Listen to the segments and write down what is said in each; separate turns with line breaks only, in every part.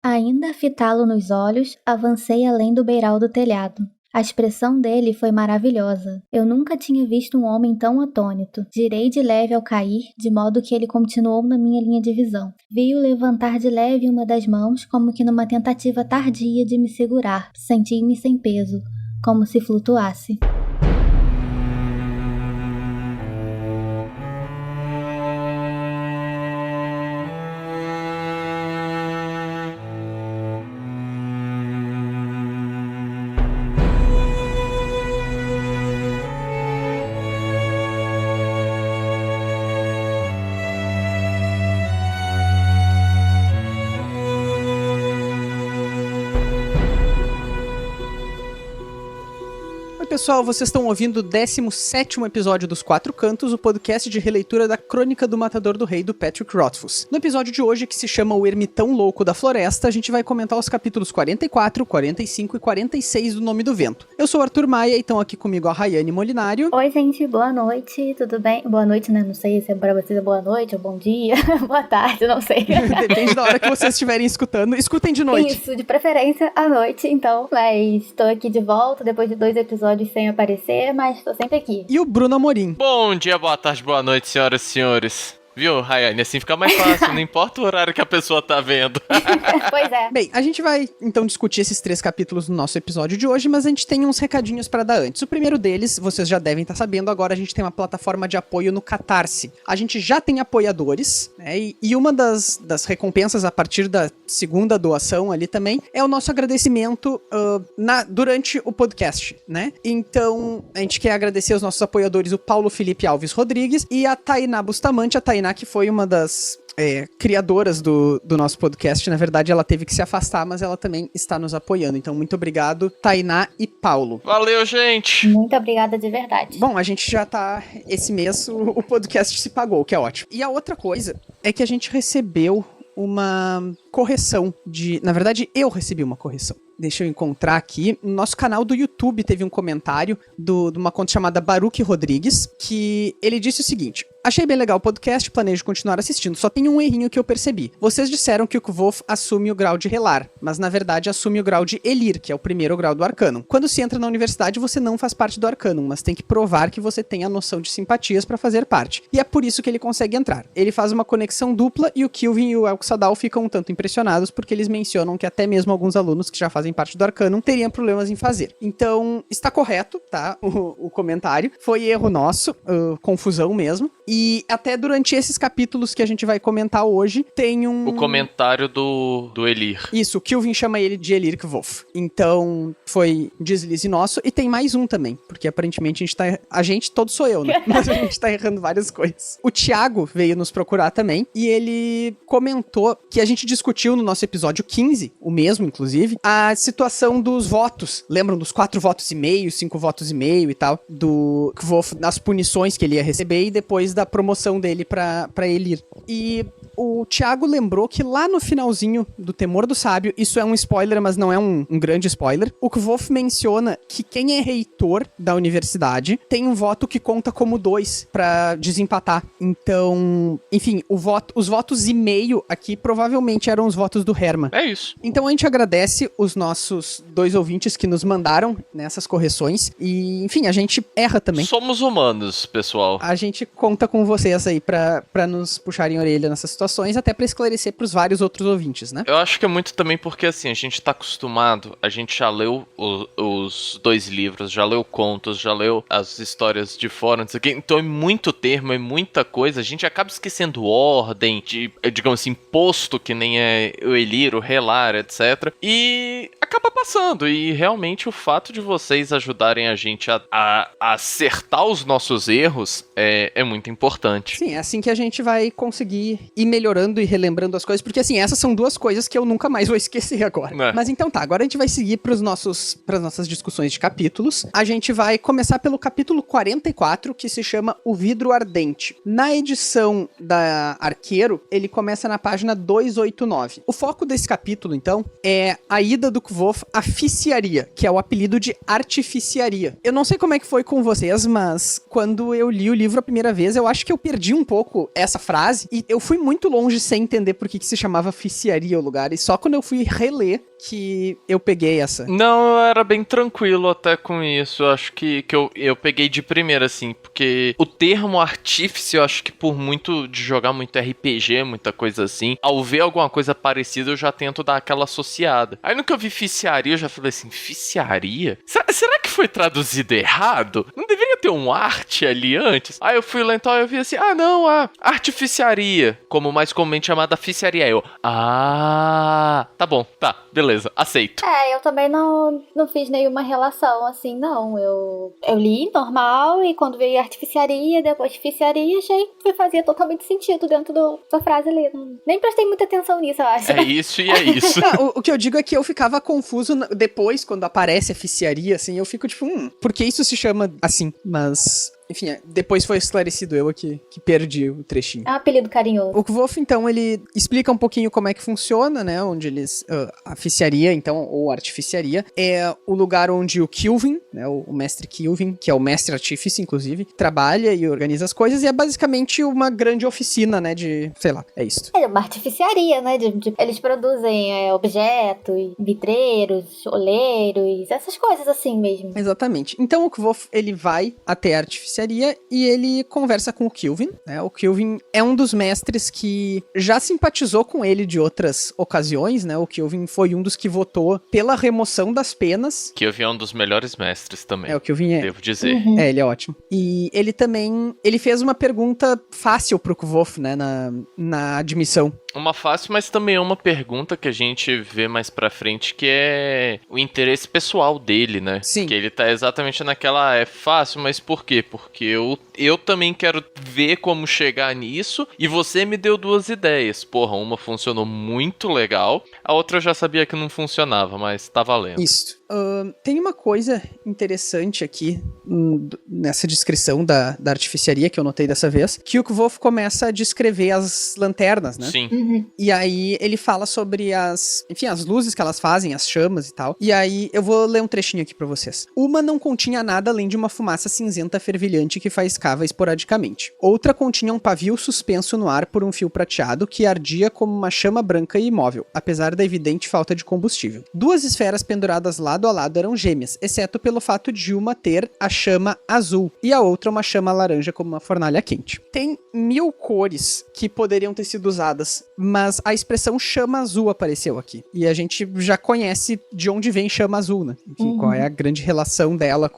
Ainda a fitá-lo nos olhos, avancei além do beiral do telhado. A expressão dele foi maravilhosa. Eu nunca tinha visto um homem tão atônito. Girei de leve ao cair, de modo que ele continuou na minha linha de visão. Vi-o levantar de leve uma das mãos, como que numa tentativa tardia de me segurar. Senti-me sem peso, como se flutuasse.
Pessoal, vocês estão ouvindo o 17º episódio dos Quatro Cantos, o podcast de releitura da Crônica do Matador do Rei, do Patrick Rothfuss. No episódio de hoje, que se chama O Ermitão Louco da Floresta, a gente vai comentar os capítulos 44, 45 e 46 do Nome do Vento. Eu sou o Arthur Maia e estão aqui comigo a Rayane Molinário.
Oi, gente, boa noite, tudo bem? Boa noite, né? Não sei se é pra vocês boa noite ou bom dia, boa tarde, não sei.
Depende da hora que vocês estiverem escutando. Escutem de noite.
Isso, de preferência à noite, então. Mas tô aqui de volta, depois de 2 episódios sem aparecer, mas tô sempre aqui.
E o Bruno Amorim.
Bom dia, boa tarde, boa noite, senhoras e senhores. Viu, Rayane? Assim fica mais fácil, não importa o horário que a pessoa tá vendo.
Pois é.
Bem, a gente vai, então, discutir esses 3 capítulos no nosso episódio de hoje, mas a gente tem uns recadinhos pra dar antes. O primeiro deles, vocês já devem estar sabendo, agora a gente tem uma plataforma de apoio no Catarse. A gente já tem apoiadores, né, e uma das recompensas a partir da segunda doação ali também é o nosso agradecimento durante o podcast, né? Então, a gente quer agradecer aos nossos apoiadores, o Paulo Felipe Alves Rodrigues e a Tainá Bustamante. A Tainá, que foi uma das criadoras do nosso podcast. Na verdade, ela teve que se afastar, mas ela também está nos apoiando. Então, muito obrigado, Tainá e Paulo.
Valeu, gente!
Muito obrigada de verdade.
Bom, a gente já tá... Esse mês, o podcast se pagou, o que é ótimo. E a outra coisa é que a gente recebeu uma correção de... Na verdade, eu recebi uma correção. Deixa eu encontrar aqui. No nosso canal do YouTube teve um comentário de uma conta chamada Baruque Rodrigues, que ele disse o seguinte: achei bem legal o podcast, planejo continuar assistindo, só tem um errinho que eu percebi. Vocês disseram que o Kvof assume o grau de Relar, mas na verdade assume o grau de Elir, que é o primeiro grau do Arcanum. Quando se entra na universidade, você não faz parte do Arcanum, mas tem que provar que você tem a noção de simpatias pra fazer parte. E é por isso que ele consegue entrar. Ele faz uma conexão dupla e o Kilvin e o Elxadal ficam um tanto impressionados porque eles mencionam que até mesmo alguns alunos que já fazem parte do Arcanum teriam problemas em fazer. Então, está correto, tá? O comentário. Foi erro nosso, confusão mesmo. E até durante esses capítulos que a gente vai comentar hoje, tem um...
O comentário do Elir.
Isso, o Kilvin chama ele de Elir Kvof. Então, foi deslize nosso. E tem mais um também, porque aparentemente a gente todo sou eu, né? Mas a gente tá errando várias coisas. O Thiago veio nos procurar também, e ele comentou que a gente discutiu no nosso episódio 15, o mesmo, inclusive, a situação dos votos. Lembram dos 4 votos e meio, 5 votos e meio e tal, do Kvof, das punições que ele ia receber e depois da promoção dele pra Elir. E o Thiago lembrou que lá no finalzinho do Temor do Sábio, isso é um spoiler, mas não é um grande spoiler, o Kvof menciona que quem é reitor da universidade tem um voto que conta como 2 pra desempatar. Então, enfim, os votos e meio aqui provavelmente eram os votos do Herman.
É isso.
Então a gente agradece os nossos 2 ouvintes que nos mandaram nessas correções e, enfim, a gente erra também.
Somos humanos, pessoal.
A gente conta com vocês aí pra nos puxarem a orelha nessas situações, até pra esclarecer pros vários outros ouvintes, né?
Eu acho que é muito também porque, assim, a gente tá acostumado, a gente já leu os 2 livros, já leu contos, já leu as histórias de fora, não sei o quê, então é muito termo, é muita coisa, a gente acaba esquecendo ordem, digamos assim, posto, que nem é o Elir, o Relar, etc. E acaba passando, e realmente o fato de vocês ajudarem a gente a acertar os nossos erros é muito importante.
Sim, é assim que a gente vai conseguir ir melhorando e relembrando as coisas, porque assim, essas são 2 coisas que eu nunca mais vou esquecer agora. Mas então tá, agora a gente vai seguir pras nossas discussões de capítulos. A gente vai começar pelo capítulo 44, que se chama O Vidro Ardente. Na edição da Arqueiro, ele começa na página 289. O foco desse capítulo, então, é a ida do Kvof à Ficiaria, que é o apelido de Artificiaria. Eu não sei como é que foi com vocês, mas quando eu li o livro a primeira vez, eu acho que eu perdi um pouco essa frase e eu fui muito longe sem entender por que se chamava Ficiaria o lugar. E só quando eu fui reler que eu peguei essa.
Não, eu era bem tranquilo até com isso. Eu acho que eu peguei de primeira, assim, porque o termo artífice, eu acho que por muito de jogar muito RPG, muita coisa assim, ao ver alguma coisa parecida, eu já tento dar aquela associada. Aí no que eu vi ficiaria, eu já falei assim, ficiaria? Será que foi traduzido errado? Não deveria ter um arte ali antes? Aí eu fui lá então eu vi assim, não, a artificiaria, como mais comumente chamada ficiaria. Eu, tá bom, tá, beleza, aceito.
Eu também não fiz nenhuma relação assim, não. Eu li normal e quando veio artificiaria, depois ficiaria, achei que fazia totalmente sentido dentro da frase ali. Nem prestei muita atenção nisso, eu acho.
É isso e é isso.
Não, o que eu digo é que eu ficava confuso depois, quando aparece a ficiaria, assim, eu fico tipo, por que isso se chama assim? Mas... Enfim, depois foi esclarecido eu aqui, que perdi o trechinho.
É um apelido carinhoso.
O Kvolf, então, ele explica um pouquinho como é que funciona, né, onde eles... a ficiaria, então, ou artificiaria, é o lugar onde o Kilvin, né, o mestre Kilvin, que é o mestre artífice, inclusive, trabalha e organiza as coisas, e é basicamente uma grande oficina, né, de... sei lá, é isso.
É uma artificiaria, né, eles produzem objetos, vitreiros, oleiros, essas coisas assim mesmo.
Exatamente. Então, o Kvolf, ele vai até a artificiaria e ele conversa com o Kilvin, né? O Kilvin é um dos mestres que já simpatizou com ele de outras ocasiões, né? O Kilvin foi um dos que votou pela remoção das penas.
Kilvin é um dos melhores mestres também.
O Kilvin é.
Devo dizer.
Uhum.
Ele é ótimo. E ele também, ele fez uma pergunta fácil pro Kvolf, né? Na admissão.
Uma fácil, mas também é uma pergunta que a gente vê mais pra frente, que é o interesse pessoal dele, né?
Sim.
Que ele tá exatamente naquela, é fácil, mas por quê? Porque eu também quero ver como chegar nisso, e você me deu duas ideias. Porra, uma funcionou muito legal, a outra eu já sabia que não funcionava, mas tá valendo.
Isso. Tem uma coisa interessante aqui nessa descrição da artificiaria que eu notei dessa vez, que o Kvolf começa a descrever as lanternas, né?
Sim.
Uhum.
E aí ele fala sobre as luzes que elas fazem, as chamas e tal. E aí eu vou ler um trechinho aqui pra vocês. Uma não continha nada além de uma fumaça cinzenta fervilhante que faiscava esporadicamente. Outra continha um pavio suspenso no ar por um fio prateado que ardia como uma chama branca e imóvel, apesar da evidente falta de combustível. Duas esferas penduradas lado a lado eram gêmeas, exceto pelo fato de uma ter a chama azul e a outra uma chama laranja como uma fornalha quente. Tem 1000 cores que poderiam ter sido usadas, mas a expressão chama azul apareceu aqui. E a gente já conhece de onde vem chama azul, né? Enfim, qual é a grande relação dela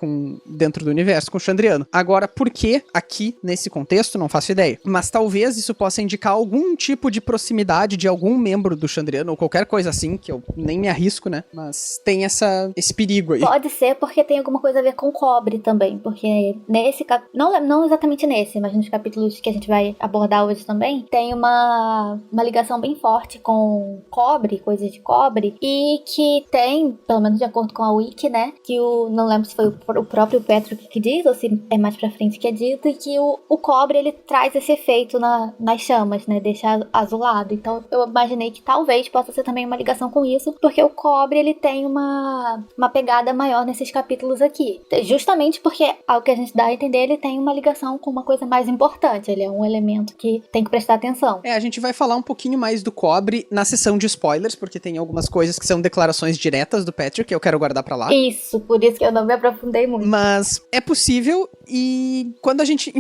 dentro do universo com o Chandriano. Agora, por que aqui, nesse contexto, não faço ideia. Mas talvez isso possa indicar algum tipo de proximidade de algum membro do Chandriano, ou qualquer coisa assim, que eu nem me arrisco, né? Mas tem esse perigo aí.
Pode ser porque tem alguma coisa a ver com cobre também, porque nesse não exatamente nesse, mas nos capítulos que a gente vai abordar hoje também, tem uma ligação bem forte com cobre, coisas de cobre, e que tem, pelo menos de acordo com a Wiki, né, que não lembro se foi o próprio Patrick que diz, ou se é mais pra frente que é dito, e que o cobre, ele traz esse efeito nas chamas, né, deixa azulado. Então eu imaginei que talvez possa ser também uma ligação com isso, porque o cobre, ele tem uma pegada maior nesses capítulos aqui. Justamente porque, ao que a gente dá a entender, ele tem uma ligação com uma coisa mais importante. Ele é um elemento que tem que prestar atenção.
A gente vai falar um pouquinho mais do cobre na sessão de spoilers, porque tem algumas coisas que são declarações diretas do Patrick, que eu quero guardar pra lá.
Isso, por isso que eu não me aprofundei muito.
Mas é possível, e quando a gente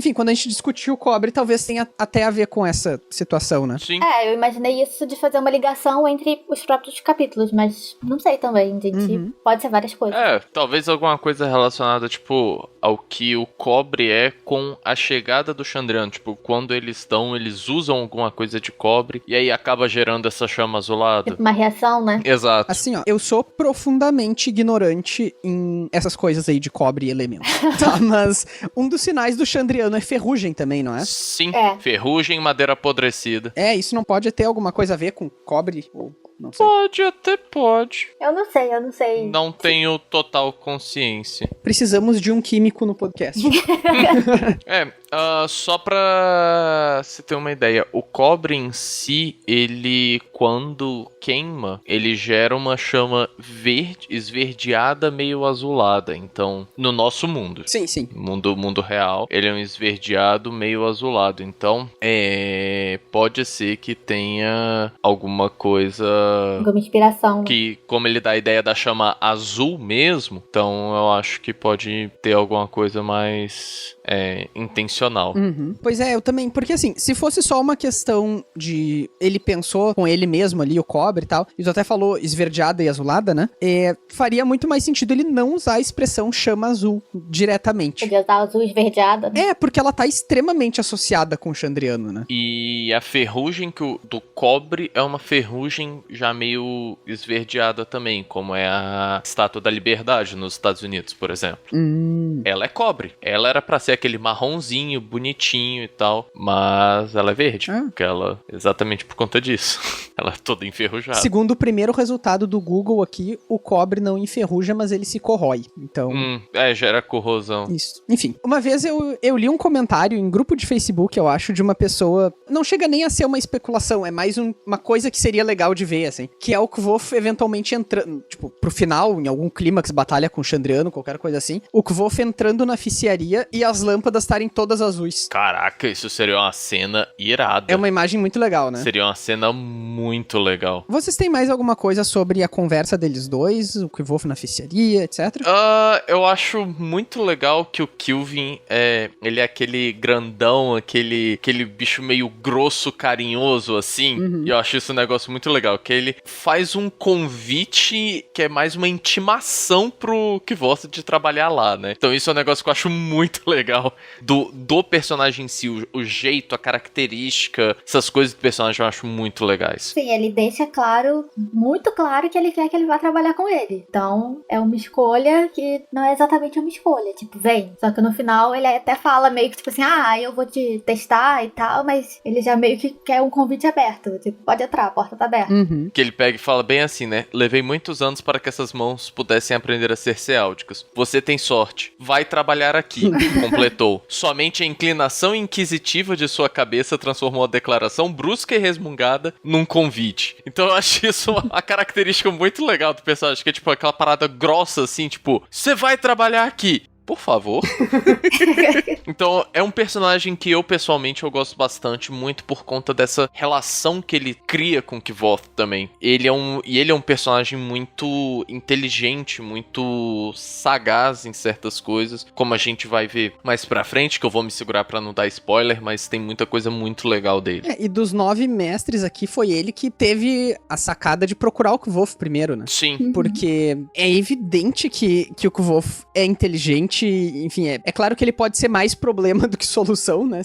discutiu o cobre, talvez tenha até a ver com essa situação, né?
Sim.
Eu imaginei isso de fazer uma ligação entre os próprios capítulos, mas não sei também, gente. Pode ser várias coisas.
Talvez alguma coisa relacionada, tipo, ao que o cobre é com a chegada do Chandriano. Tipo, quando eles usam alguma coisa de cobre e aí acaba gerando essa chama azulada.
Tipo uma reação, né?
Exato.
Assim, ó, eu sou profundamente ignorante em essas coisas aí de cobre e elementos, tá? Mas um dos sinais do Chandriano é ferrugem também, não é?
Sim,
É.
ferrugem, madeira apodrecida.
Isso não pode ter alguma coisa a ver com cobre ou... Não sei.
Pode, até pode.
Eu não sei.
Não tenho total consciência.
Precisamos de um químico no podcast.
Só pra você ter uma ideia, o cobre em si, ele, quando queima, ele gera uma chama verde, esverdeada, meio azulada. Então, no nosso mundo.
Sim, sim.
Mundo real, ele é um esverdeado, meio azulado. Então, pode ser que tenha alguma coisa...
Alguma inspiração.
Que, como ele dá a ideia da chama azul mesmo, então eu acho que pode ter alguma coisa mais intencional.
Uhum. Pois é, eu também, porque assim, se fosse só uma questão de ele pensou com ele mesmo ali, o cobre e tal, e tu até falou esverdeada e azulada, né? Faria muito mais sentido ele não usar a expressão chama azul diretamente.
Podia usar azul esverdeada, né?
Porque ela tá extremamente associada com o Chandriano, né?
E a ferrugem do cobre é uma ferrugem já meio esverdeada também, como é a Estátua da Liberdade nos Estados Unidos, por exemplo. Ela é cobre. Ela era pra ser aquele marronzinho, bonitinho e tal, mas ela é verde. Porque ela, exatamente por conta disso, ela é toda enferrujada.
Segundo o primeiro resultado do Google aqui, o cobre não enferruja, mas ele se corrói. Então...
gera corrosão.
Isso. Enfim, uma vez eu li um comentário em grupo de Facebook, eu acho, de uma pessoa... Não chega nem a ser uma especulação, é mais uma coisa que seria legal de ver, assim. Que é o Kvof eventualmente entrando, tipo, pro final, em algum clímax, batalha com o Chandriano, qualquer coisa assim. O Kvof entrando na ficiaria e as lâmpadas estarem todas azuis.
Caraca, isso seria uma cena irada.
É uma imagem muito legal, né?
Seria uma cena muito legal.
Vocês têm mais alguma coisa sobre a conversa deles dois, o Kvof na ficiaria, etc?
Eu acho muito legal que o Kylvin ele é aquele grandão, aquele bicho meio grosso, carinhoso, assim. E eu acho isso um negócio muito legal, que ele faz um convite que é mais uma intimação pro Kvof de trabalhar lá, né? Então isso é um negócio que eu acho muito legal do personagem em si, o jeito, a característica, essas coisas do personagem eu acho muito legais.
Sim, ele deixa claro, muito claro, que ele quer que ele vá trabalhar com ele. Então, é uma escolha que não é exatamente uma escolha, tipo, vem. Só que no final ele até fala meio que tipo assim, eu vou te testar e tal, mas ele já meio que quer um convite aberto, tipo, pode entrar, a porta tá aberta.
Que ele pega e fala bem assim, né? Levei muitos anos para que essas mãos pudessem aprender a ser ceálticas. Você tem sorte. Vai trabalhar aqui. Completou. Somente a inclinação inquisitiva de sua cabeça transformou a declaração brusca e resmungada num convite. Então eu acho isso uma característica muito legal do personagem, que é tipo aquela parada grossa assim, tipo, você vai trabalhar aqui. Por favor. Então, é um personagem que eu, pessoalmente, eu gosto bastante, muito por conta dessa relação que ele cria com o Kvof também. Ele é um personagem muito inteligente, muito sagaz em certas coisas, como a gente vai ver mais pra frente, que eu vou me segurar pra não dar spoiler, mas tem muita coisa muito legal dele.
E dos 9 mestres aqui, foi ele que teve a sacada de procurar o Kvof primeiro, né?
Sim.
Porque é evidente que o Kvof é inteligente, enfim, é claro que ele pode ser mais problema do que solução, né,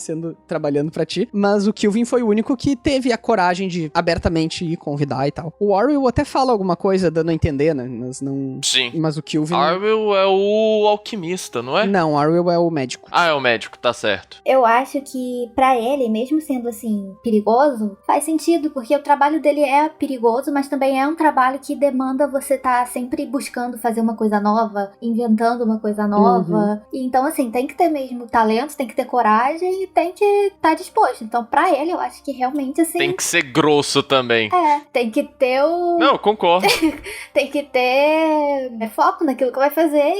trabalhando pra ti, mas o Kylvin foi o único que teve a coragem de abertamente ir convidar e tal. O Orwell até fala alguma coisa dando a entender, né, mas não...
Sim.
Mas o Kylvin...
Orwell é o alquimista, não é?
Não, Orwell é o médico.
É o médico, tá certo.
Eu acho que pra ele, mesmo sendo assim, perigoso, faz sentido, porque o trabalho dele é perigoso, mas também é um trabalho que demanda você tá sempre buscando fazer uma coisa nova, inventando uma coisa nova. E então, assim, tem que ter mesmo talento, tem que ter coragem e tem que estar disposto. Então, pra ele, eu acho que realmente, assim...
Tem que ser grosso também.
Tem que ter o...
Não, concordo.
Tem que ter foco naquilo que vai fazer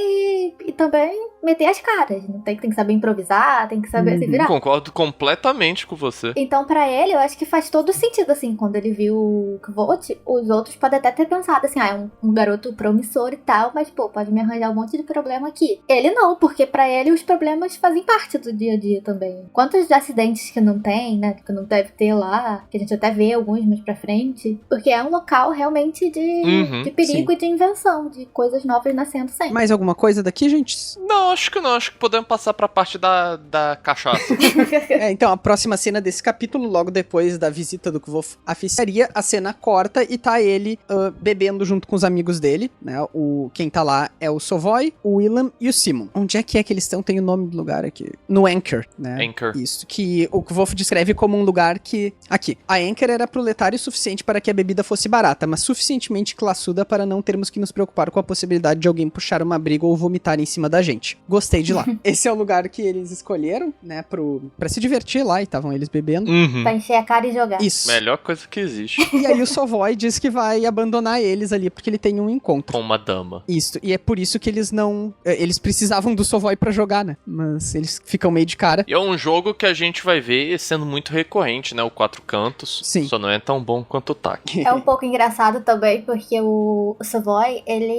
e também meter as caras. Tem que saber improvisar, tem que saber se virar.
Concordo completamente com você.
Então, pra ele, eu acho que faz todo sentido, assim, quando ele viu o Kvothe, os outros podem até ter pensado, assim, é um garoto promissor e tal, mas, pô, pode me arranjar um monte de problema aqui. Ele não, porque pra ele os problemas fazem parte do dia a dia também. Quantos acidentes que não tem, né, que não deve ter lá, que a gente até vê alguns mais pra frente, porque é um local realmente de perigo, sim, e de invenção, de coisas novas nascendo sempre.
Mais alguma coisa daqui, gente?
Não, acho que não. Acho que podemos passar pra parte da cachaça.
Então, a próxima cena desse capítulo, logo depois da visita do Kvof à ficiaria, a cena corta e tá ele bebendo junto com os amigos dele, né? Quem tá lá é o Sovoi, o Willam e o Simon. Rockmon. Onde é que eles estão? Tem o nome do lugar aqui. No Anchor, né?
Anchor.
Isso, que o Kvolf descreve como um lugar que... Aqui. A Anchor era proletário o suficiente para que a bebida fosse barata, mas suficientemente classuda para não termos que nos preocupar com a possibilidade de alguém puxar uma briga ou vomitar em cima da gente. Gostei de lá. Esse é o lugar que eles escolheram, né, pra se divertir lá, e estavam eles bebendo.
Pra encher a cara e jogar.
Isso.
Melhor coisa que existe.
E aí o Sovoi diz que vai abandonar eles ali, porque ele tem um encontro.
Com uma dama.
Isso, e é por isso que eles não... Eles precisavam do Sovoi pra jogar, né? Mas eles ficam meio de cara.
E é um jogo que a gente vai ver sendo muito recorrente, né? O Quatro Cantos.
Sim.
Só não é tão bom quanto o TAC.
É um pouco engraçado também, porque o Sovoi, ele...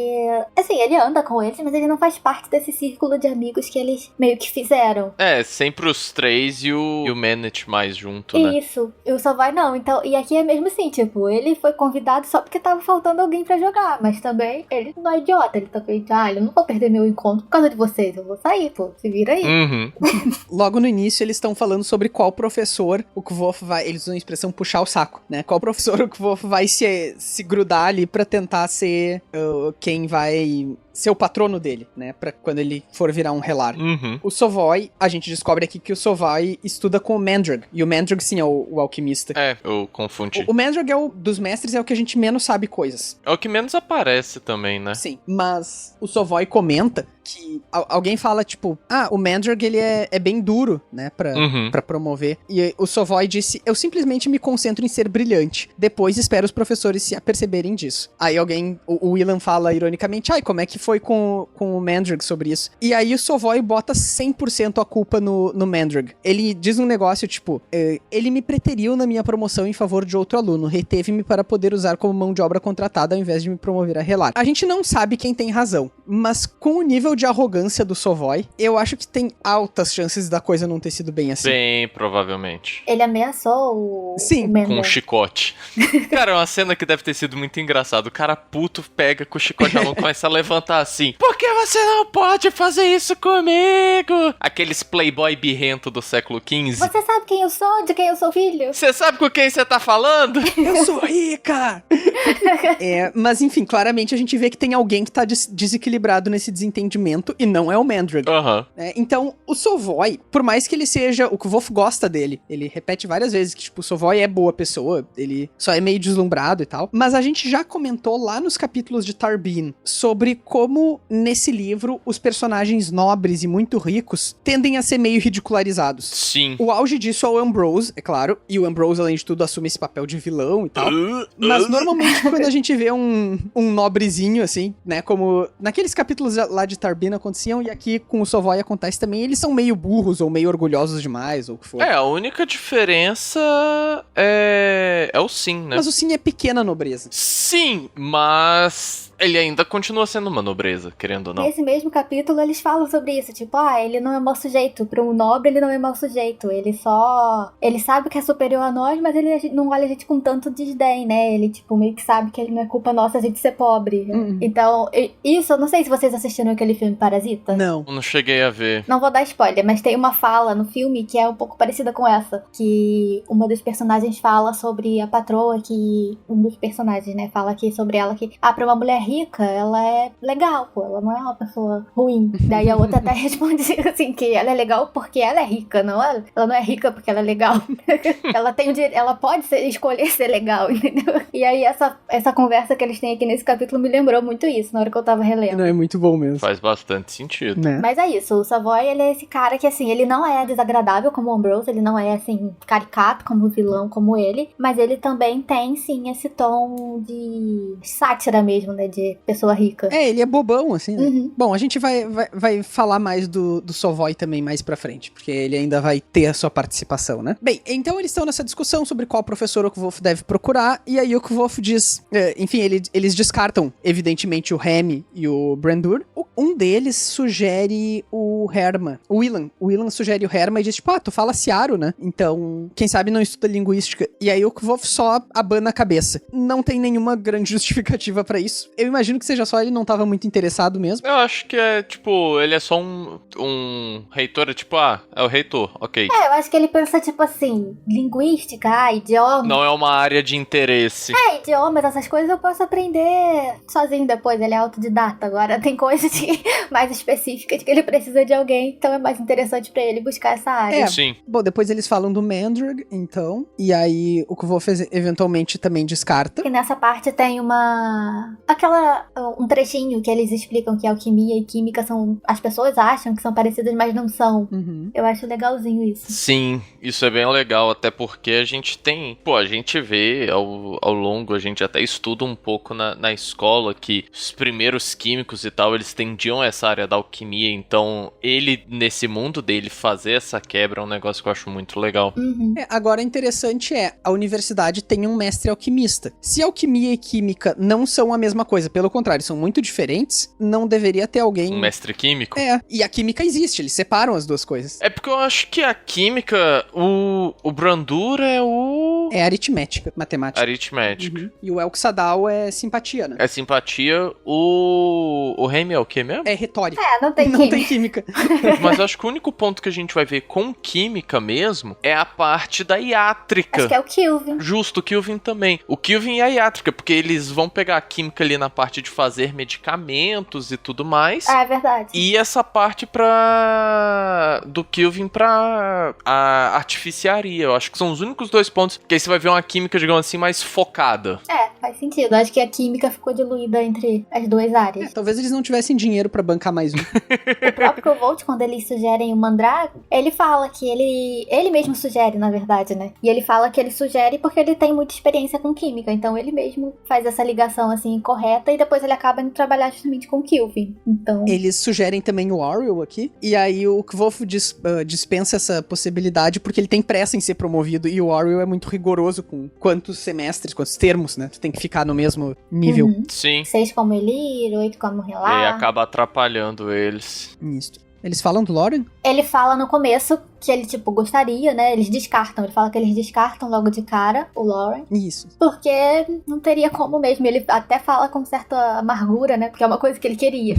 Assim, ele anda com eles, mas ele não faz parte desse círculo de amigos que eles meio que fizeram.
É, sempre os três e o Manet mais junto, né?
Isso. E o Sovoi não. Então, e aqui é mesmo assim, tipo, ele foi convidado só porque tava faltando alguém pra jogar, mas também ele não é idiota. Ele também, eu não vou perder meu encontro por causa de vocês, eu vou sair, pô, se vira aí.
Uhum.
Logo no início, eles estão falando sobre qual professor o Kvolf vai... Eles usam a expressão puxar o saco, né? Qual professor o Kvolf vai se grudar ali pra tentar ser quem vai... ser o patrono dele, né? Pra quando ele for virar um relar.
Uhum.
O Sovoi, a gente descobre aqui que o Sovoi estuda com o Mandrag. E o Mandrag, sim, é o alquimista.
É, eu confundi.
O Mandrag dos mestres é o que a gente menos sabe coisas.
É o que menos aparece também, né?
Sim, mas o Sovoi comenta que alguém fala, tipo, o Mandrag, ele é bem duro, né, pra promover. E o Sovoi disse, eu simplesmente me concentro em ser brilhante. Depois espero os professores se aperceberem disso. Aí o Willan fala ironicamente, como é que foi com o Mandrag sobre isso? E aí o Sovoi bota 100% a culpa no Mandrag. Ele diz um negócio, tipo, ele me preteriu na minha promoção em favor de outro aluno, reteve-me para poder usar como mão de obra contratada ao invés de me promover a relar. A gente não sabe quem tem razão, mas com o nível de arrogância do Sovoi, eu acho que tem altas chances da coisa não ter sido bem assim.
Bem, provavelmente.
Ele ameaçou
Sim,
o Mandrag.
Com um chicote. Cara, é uma cena que deve ter sido muito engraçada. O cara puto pega com o chicote na mão e começa a levantar assim. Por que você não pode fazer isso comigo? Aqueles playboy birrento do século XV.
Você sabe quem eu sou? De quem eu sou filho?
Você sabe com quem você tá falando?
Eu sou rica! Mas enfim, claramente a gente vê que tem alguém que tá desequilibrado nesse desentendimento e não é o Mandrag.
Aham.
Então, o Sovoi, por mais que ele seja... O Kvolf gosta dele. Ele repete várias vezes que, tipo, o Sovoi é boa pessoa. Ele só é meio deslumbrado e tal. Mas a gente já comentou lá nos capítulos de Tarbin sobre como, nesse livro, os personagens nobres e muito ricos tendem a ser meio ridicularizados.
Sim.
O auge disso é o Ambrose, é claro. E o Ambrose, além de tudo, assume esse papel de vilão e tal. Mas normalmente quando a gente vê um nobrezinho, assim, né, como naqueles capítulos lá de Tarbin aconteciam, e aqui com o Sovoi acontece também, eles são meio burros ou meio orgulhosos demais, ou o que for.
A única diferença é o Sim, né?
Mas o Sim é pequena nobreza.
Sim, mas ele ainda continua sendo uma nobreza, querendo ou não.
Nesse mesmo capítulo eles falam sobre isso, tipo, ele não é mau sujeito. Para um nobre ele não é mau sujeito. Ele sabe que é superior a nós, mas ele não olha a gente com tanto desdém, né? Ele, tipo, meio que sabe que não é culpa nossa a gente ser pobre. Então, isso, eu não sei se vocês assistiram aquele filme Parasita.
Não.
Eu não cheguei a ver.
Não vou dar spoiler, mas tem uma fala no filme que é um pouco parecida com essa. Que uma dos personagens fala sobre a patroa que... Um dos personagens, né? Fala aqui sobre ela que... pra uma mulher rica, ela é legal, pô. Ela não é uma pessoa ruim. Daí a outra até responde assim, que ela é legal porque ela é rica, não ela não é rica porque ela é legal. Ela pode escolher ser legal, entendeu? E aí essa conversa que eles têm aqui nesse capítulo me lembrou muito isso, na hora que eu tava relendo.
Não, é muito bom mesmo.
Faz bastante sentido.
Né?
Mas é isso, o Sovoi, ele é esse cara que, assim, ele não é desagradável como o Ambrose, ele não é, assim, caricato como vilão como ele, mas ele também tem, sim, esse tom de sátira mesmo, né, de pessoa rica.
Ele é bobão, assim, né?
Uhum.
Bom, a gente vai falar mais do Sovoi também mais pra frente, porque ele ainda vai ter a sua participação, né? Bem, então eles estão nessa discussão sobre qual professor o Kvolf deve procurar, e aí o Kvolf diz... enfim, eles descartam, evidentemente, o Remy e o Brandur. Um deles sugere o Herma. O Willan sugere o Herma e diz, tipo, tu fala Ciaro, né? Então, quem sabe não estuda linguística. E aí o Kvolf só abana a cabeça. Não tem nenhuma grande justificativa pra isso. Eu imagino que seja só ele não tava muito interessado mesmo.
Eu acho que é, tipo, ele é só um reitor, tipo, é o reitor, ok.
Eu acho que ele pensa, tipo assim, linguística, idioma.
Não é uma área de interesse.
Idioma mas essas coisas eu posso aprender sozinho depois, ele é autodidata. Agora tem coisas mais específicas que ele precisa de alguém, então é mais interessante pra ele buscar essa área.
Sim.
Bom, depois eles falam do Mandrag, então, e aí o Kvolf eventualmente também descarta.
E nessa parte tem um trechinho que eles explicam que alquimia e química são, as pessoas acham que são parecidas, mas não são. Eu acho legalzinho isso.
Sim, isso é bem legal, até porque a gente tem, a gente vê ao longo, a gente até estuda um pouco na escola que os primeiros químicos e tal, eles tendiam essa área da alquimia, então ele, nesse mundo dele, fazer essa quebra é um negócio que eu acho muito legal.
Agora, interessante a universidade tem um mestre alquimista. Se alquimia e química não são a mesma coisa, pelo contrário, são muito diferentes, não deveria ter alguém...
Um mestre químico?
E a química existe, eles separam as duas coisas.
É porque eu acho que a química, o Brandur é o...
É aritmética, matemática.
Aritmética.
E o Elxadal é simpatia, né?
É simpatia. O Remy é o quê mesmo?
É retórica.
Não tem
Não
química.
tem química.
Mas eu acho que o único ponto que a gente vai ver com química mesmo é a parte da iátrica.
Acho que é o Kilvin.
Justo, o Kilvin também. O Kilvin e a iátrica, porque eles vão pegar a química ali na parte de fazer medicamentos e tudo mais.
É verdade.
E essa parte do Kilvin pra a artificiaria. Eu acho que são os únicos dois pontos que aí você vai ver uma química, digamos assim, mais focada.
Faz sentido. Acho que a química ficou diluída entre as duas áreas.
Talvez eles não tivessem dinheiro pra bancar mais um.
O próprio Kvolf, quando eles sugerem o Mandrago, ele fala que ele mesmo sugere, na verdade, né? E ele fala que ele sugere porque ele tem muita experiência com química, então ele mesmo faz essa ligação, assim, correta, e depois ele acaba indo trabalhar justamente com Kilvin. Então...
Eles sugerem também o Oriel aqui, e aí o Kvolf dispensa essa possibilidade porque ele tem pressa em ser promovido, e o Oriel é muito rigoroso com quantos semestres, quantos termos, né? Tu tem que ficar no mesmo nível.
Sim.
6 como Elir, 8 como
E aí
Relar.
acaba atrapalhando eles.
Isso. Eles falam do Loren?
Ele fala no começo que ele, gostaria, né? Eles descartam. Ele fala que eles descartam logo de cara o Loren.
Isso.
Porque não teria como mesmo. Ele até fala com certa amargura, né? Porque é uma coisa que ele queria.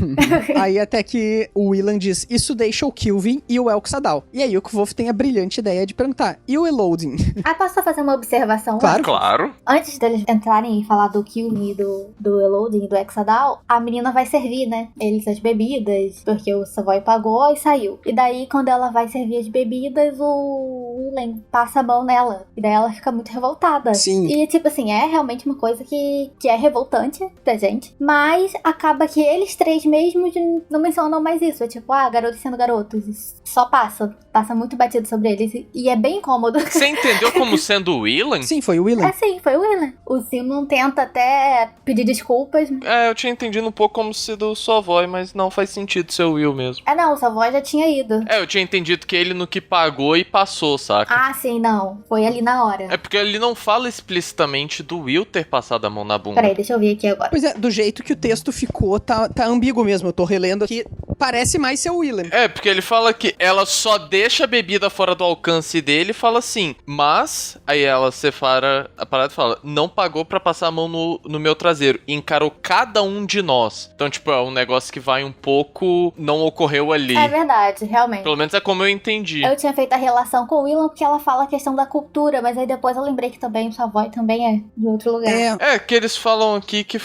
Aí até que o Willan diz, isso deixa o Kilvin e o Elxadal. E aí o Kvolf tem a brilhante ideia de perguntar, e o Elodin?
Posso só fazer uma observação?
Claro.
Antes deles entrarem e falar do Kilvin e do Elodin e do Exadal, a menina vai servir, né? Eles as bebidas, porque o Savoy pagou e saiu. E daí, quando ela vai servir as bebidas, o Willan passa a mão nela. E daí ela fica muito revoltada.
Sim.
E, é realmente uma coisa que é revoltante pra gente. Mas acaba que eles três mesmos não mencionam mais isso. É garotos sendo garotos. Isso só passa. Passa muito batido sobre eles. E é bem incômodo.
Você entendeu como sendo o Willan?
Sim, foi o Willan.
Sim, foi o Willan. O Simon tenta até pedir desculpas.
Eu tinha entendido um pouco como se do Savoy, mas não faz sentido ser o Will mesmo.
Não, o Savoy já tinha ido.
Eu tinha entendido que ele no que pagou e passou, saca?
Sim, não. Foi ali na hora.
É porque ele não fala explicitamente do Will ter passado a mão na bunda.
Peraí, deixa eu ver aqui agora.
Pois é, do jeito que o texto ficou, tá ambíguo mesmo. Eu tô relendo aqui, parece mais ser o Willan.
Porque ele fala que ela só deixa a bebida fora do alcance dele e fala assim, mas... Aí ela separa a parada e fala, não pagou pra passar a mão no meu traseiro. E encarou cada um de nós. Então, é um negócio que vai um pouco... Não ocorreu ali.
É verdade, realmente.
Pelo menos é como eu entendi.
Eu tinha feito a relação com o Willan porque ela fala a questão da cultura, mas aí depois eu lembrei que também o Savoy também é de outro lugar.
Que eles falam aqui que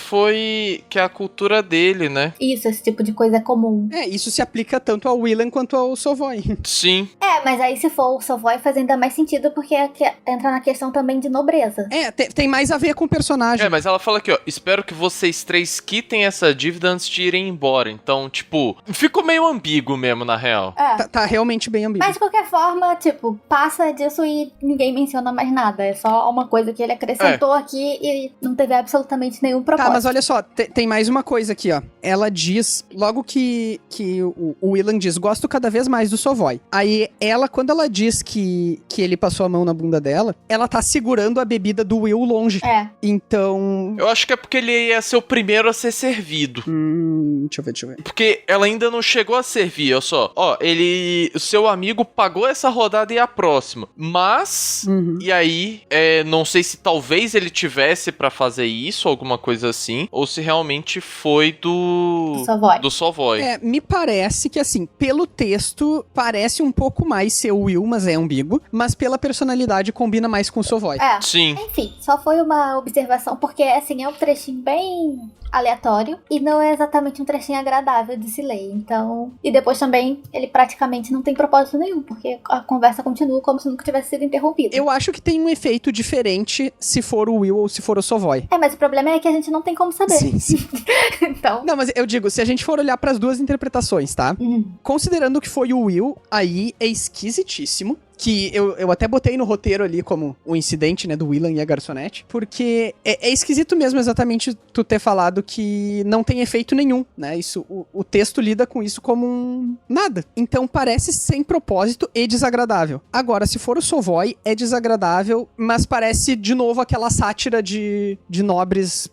é a cultura dele, né?
Isso, esse tipo de coisa é comum.
Isso se aplica tanto ao Willan quanto ao Savoy.
Sim.
Mas aí se for o Savoy faz ainda mais sentido porque entra na questão também de nobreza.
Tem mais a ver com o personagem.
Mas ela fala aqui, ó, espero que vocês três quitem essa dívida antes de irem embora. Então, ficou meio ambíguo mesmo, na real.
Tá realmente bem ambíguo.
Mas de qualquer forma, passa disso e ninguém menciona mais nada. É só uma coisa que ele acrescentou aqui e não teve absolutamente nenhum propósito.
Mas olha só, tem mais uma coisa aqui, ó. Ela diz, logo que o Willan diz, gosto cada vez mais do Savoy. Aí ela, quando ela diz que ele passou a mão na bunda dela, ela tá segurando a bebida do Will longe. Então...
Eu acho que é porque ele ia ser o primeiro a ser servido.
Deixa eu ver.
Porque ela ainda não chegou a servir, olha só. O seu amigo pagou essa rodada e a próxima. Mas, e aí, não sei se talvez ele tivesse pra fazer isso, alguma coisa assim, ou se realmente foi do Savoy.
Me parece que, assim, pelo texto, parece um pouco mais ser o Will, mas é ambíguo. Mas pela personalidade, combina mais com o Savoy.
Sim.
Enfim, só foi uma observação, porque, assim, é um trechinho bem aleatório e não é exatamente um trechinho agradável de se ler. Então, e depois também, ele praticamente não tem propósito nenhum, porque a conversa continua como se nunca tivesse sido interrompida.
Eu acho que tem um efeito diferente se for o Will ou se for o Savoy.
Mas o problema é que a gente não tem como saber.
Sim.
Então...
Não, mas eu digo, se a gente for olhar pras duas interpretações, tá? Considerando que foi o Will, aí é esquisitíssimo. Que eu até botei no roteiro ali como o incidente, né, do Willan e a garçonete, porque é esquisito mesmo exatamente tu ter falado que não tem efeito nenhum, né, isso, o texto lida com isso como um nada. Então parece sem propósito e desagradável. Agora, se for o Savoy, é desagradável, mas parece de novo aquela sátira de nobres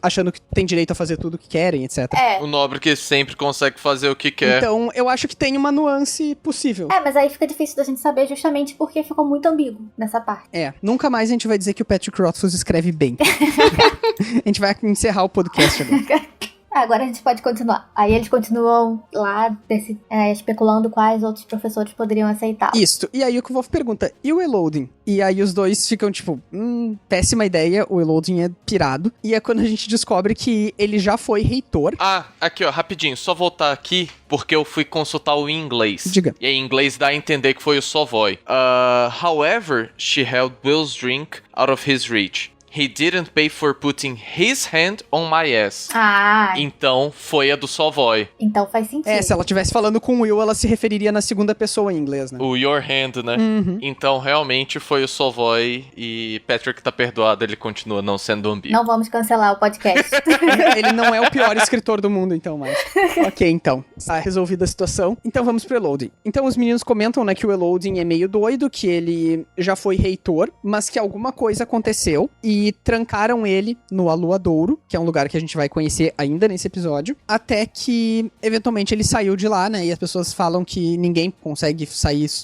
achando que tem direito a fazer tudo o que querem, etc.
O nobre que sempre consegue fazer o que quer.
Então, eu acho que tem uma nuance possível.
Mas aí fica difícil da gente saber justamente porque ficou muito ambíguo nessa parte.
Nunca mais a gente vai dizer que o Patrick Rothfuss escreve bem. A gente vai encerrar o podcast agora.
Agora a gente pode continuar. Aí eles continuam lá especulando quais outros professores poderiam aceitar.
Isso. E aí o Kvolf pergunta, e o Eloding? E aí os dois ficam tipo, péssima ideia, o Eloding é pirado. E é quando a gente descobre que ele já foi reitor.
Aqui ó, rapidinho, só voltar aqui, porque eu fui consultar o inglês.
Diga.
E em inglês dá a entender que foi o Savoy. However, she held Will's drink out of his reach. He didn't pay for putting his hand on my ass. Então, foi a do Savoy.
Então faz sentido.
Se ela estivesse falando com o Will, ela se referiria na segunda pessoa em inglês, né?
O your hand, né? Então, realmente, foi o Savoy e Patrick tá perdoado, ele continua não sendo ambíguo.
Não vamos cancelar o podcast.
Ele não é o pior escritor do mundo, então, mais. Ok, então. Tá resolvida a situação. Então, vamos pro Eloding. Então, os meninos comentam, né, que o Eloding é meio doido, que ele já foi reitor, mas que alguma coisa aconteceu e trancaram ele no Aluadouro, que é um lugar que a gente vai conhecer ainda nesse episódio, até que, eventualmente, ele saiu de lá, né, e as pessoas falam que ninguém consegue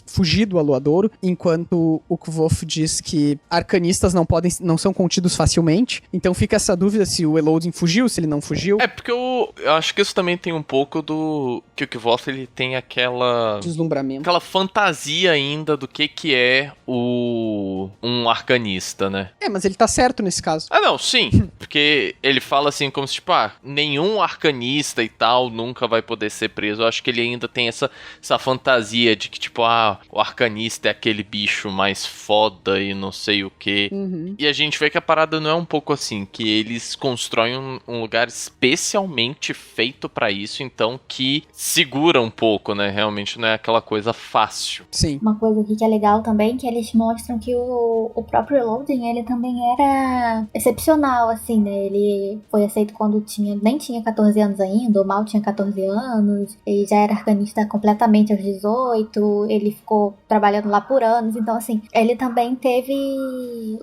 fugir do Aluadouro, enquanto o Kvolf diz que arcanistas não são contidos facilmente, então fica essa dúvida se o Eloding fugiu, se ele não fugiu.
Porque eu acho que isso também tem um pouco do que o Kvolf, ele tem aquela
deslumbramento,
aquela fantasia ainda do que é um arcanista, né?
Mas ele tá certo nesse caso.
Não, sim. Porque ele fala assim como se, tipo, nenhum arcanista e tal nunca vai poder ser preso. Eu acho que ele ainda tem essa fantasia de que, tipo, o arcanista é aquele bicho mais foda e não sei o quê. E a gente vê que a parada não é um pouco assim, que eles constroem um lugar especialmente feito pra isso, então que segura um pouco, né? Realmente não é aquela coisa fácil.
Sim.
Uma coisa aqui que é legal também, que eles mostram que o próprio Eloding, ele também era excepcional, assim, né? Ele foi aceito quando nem tinha 14 anos ainda, ou mal tinha 14 anos, ele já era arcanista completamente aos 18, ele ficou trabalhando lá por anos, então, assim, ele também teve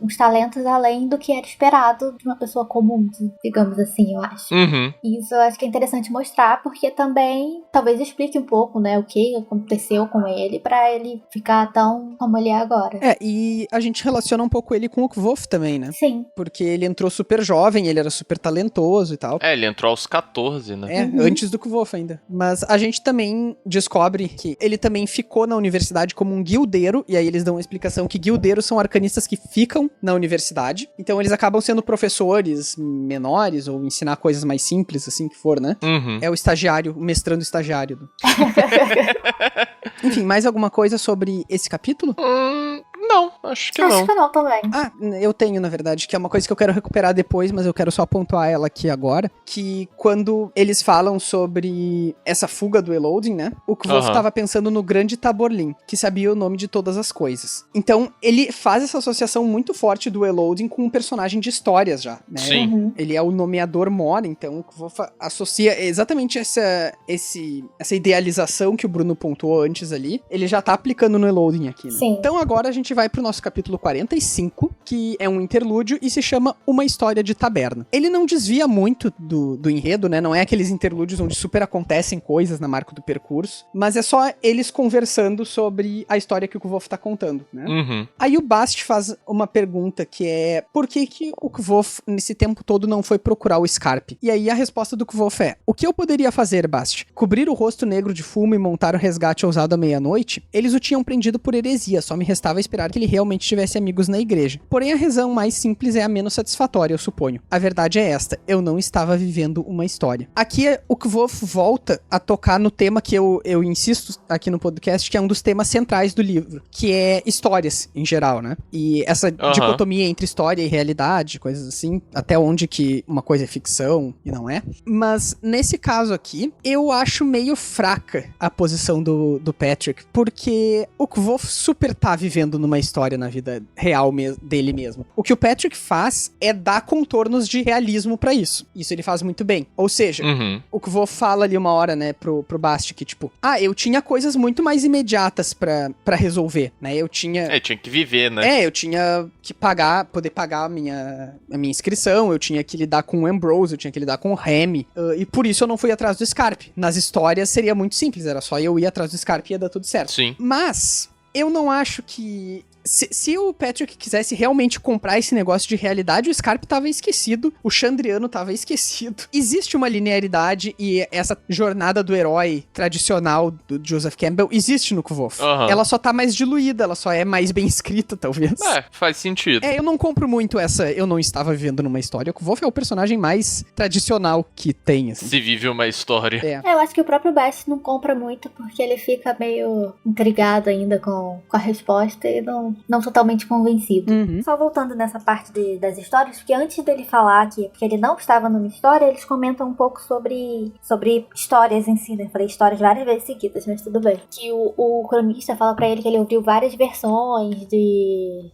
uns talentos além do que era esperado de uma pessoa comum, digamos assim, eu acho. E isso eu acho que é interessante mostrar, porque também talvez explique um pouco, né, o que aconteceu com ele, pra ele ficar tão como ele é agora.
E a gente relaciona um pouco ele com o Kvolf também, né?
Sim.
Porque ele entrou super jovem, ele era super talentoso e tal.
Ele entrou aos 14, né?
Antes do Kvolf ainda. Mas a gente também descobre que ele também ficou na universidade como um guildeiro, e aí eles dão uma explicação que guildeiros são arcanistas que ficam na universidade, então eles acabam sendo professores menores, ou ensinar coisas mais simples, assim que for, né? É o estagiário, o mestrando estagiário. Enfim, mais alguma coisa sobre esse capítulo?
Não, acho que não.
Acho que não também.
Eu tenho, na verdade, que é uma coisa que eu quero recuperar depois, mas eu quero só pontuar ela aqui agora, que quando eles falam sobre essa fuga do Eloding, né, o Kvolf tava pensando no grande Taborlin, que sabia o nome de todas as coisas. Então, ele faz essa associação muito forte do Eloding com um personagem de histórias já, né?
Sim.
Ele é o nomeador Mor, então o Kvolf associa exatamente essa idealização que o Bruno pontuou antes ali, ele já tá aplicando no Eloding aqui, né?
Sim.
Então agora a gente vai vai pro nosso capítulo 45, que é um interlúdio e se chama Uma História de Taberna. Ele não desvia muito do enredo, né? Não é aqueles interlúdios onde super acontecem coisas na marca do percurso, mas é só eles conversando sobre a história que o Kvolf tá contando, né?
Uhum.
Aí o Bast faz uma pergunta que é: por que o Kvolf nesse tempo todo não foi procurar o Scarpe? E aí a resposta do Kvolf é: o que eu poderia fazer, Bast? Cobrir o rosto negro de fumo e montar o resgate ousado à meia-noite? Eles o tinham prendido por heresia, só me restava esperar que ele realmente tivesse amigos na igreja. Porém a razão mais simples é a menos satisfatória, eu suponho. A verdade é esta: eu não estava vivendo uma história. Aqui o Kvolf volta a tocar no tema que eu insisto aqui no podcast, que é um dos temas centrais do livro, que é histórias em geral, né? E essa dicotomia entre história e realidade, coisas assim, até onde que uma coisa é ficção e não é. Mas nesse caso aqui, eu acho meio fraca a posição do Patrick, porque o Kvolf super tá vivendo numa história na vida real dele mesmo. O que o Patrick faz é dar contornos de realismo pra isso. Isso ele faz muito bem. Ou seja, o Kvolf fala ali uma hora, né, pro Bast que tipo, eu tinha coisas muito mais imediatas pra resolver, né? Eu tinha...
tinha que viver, né?
Eu tinha que poder pagar a minha inscrição, eu tinha que lidar com o Ambrose, eu tinha que lidar com o Remy, e por isso eu não fui atrás do Scarpe. Nas histórias seria muito simples, era só eu ir atrás do Scarpe e ia dar tudo certo.
Sim.
Mas eu não acho que... Se o Patrick quisesse realmente comprar esse negócio de realidade, o Scarpe tava esquecido, o Chandriano tava esquecido. Existe uma linearidade e essa jornada do herói tradicional do Joseph Campbell existe no Kvolf. Ela só tá mais diluída, ela só é mais bem escrita, talvez.
Faz sentido.
Eu não compro muito essa eu não estava vivendo numa história. O Kvolf é o personagem mais tradicional que tem, assim.
Se vive uma história.
Eu acho que o próprio Bast não compra muito, porque ele fica meio intrigado ainda com a resposta e não totalmente convencido. Só voltando nessa parte das histórias, porque antes dele falar que ele não estava numa história, eles comentam um pouco sobre histórias em si, né? Falei histórias várias vezes seguidas, mas tudo bem. Que o cronista fala pra ele que ele ouviu várias versões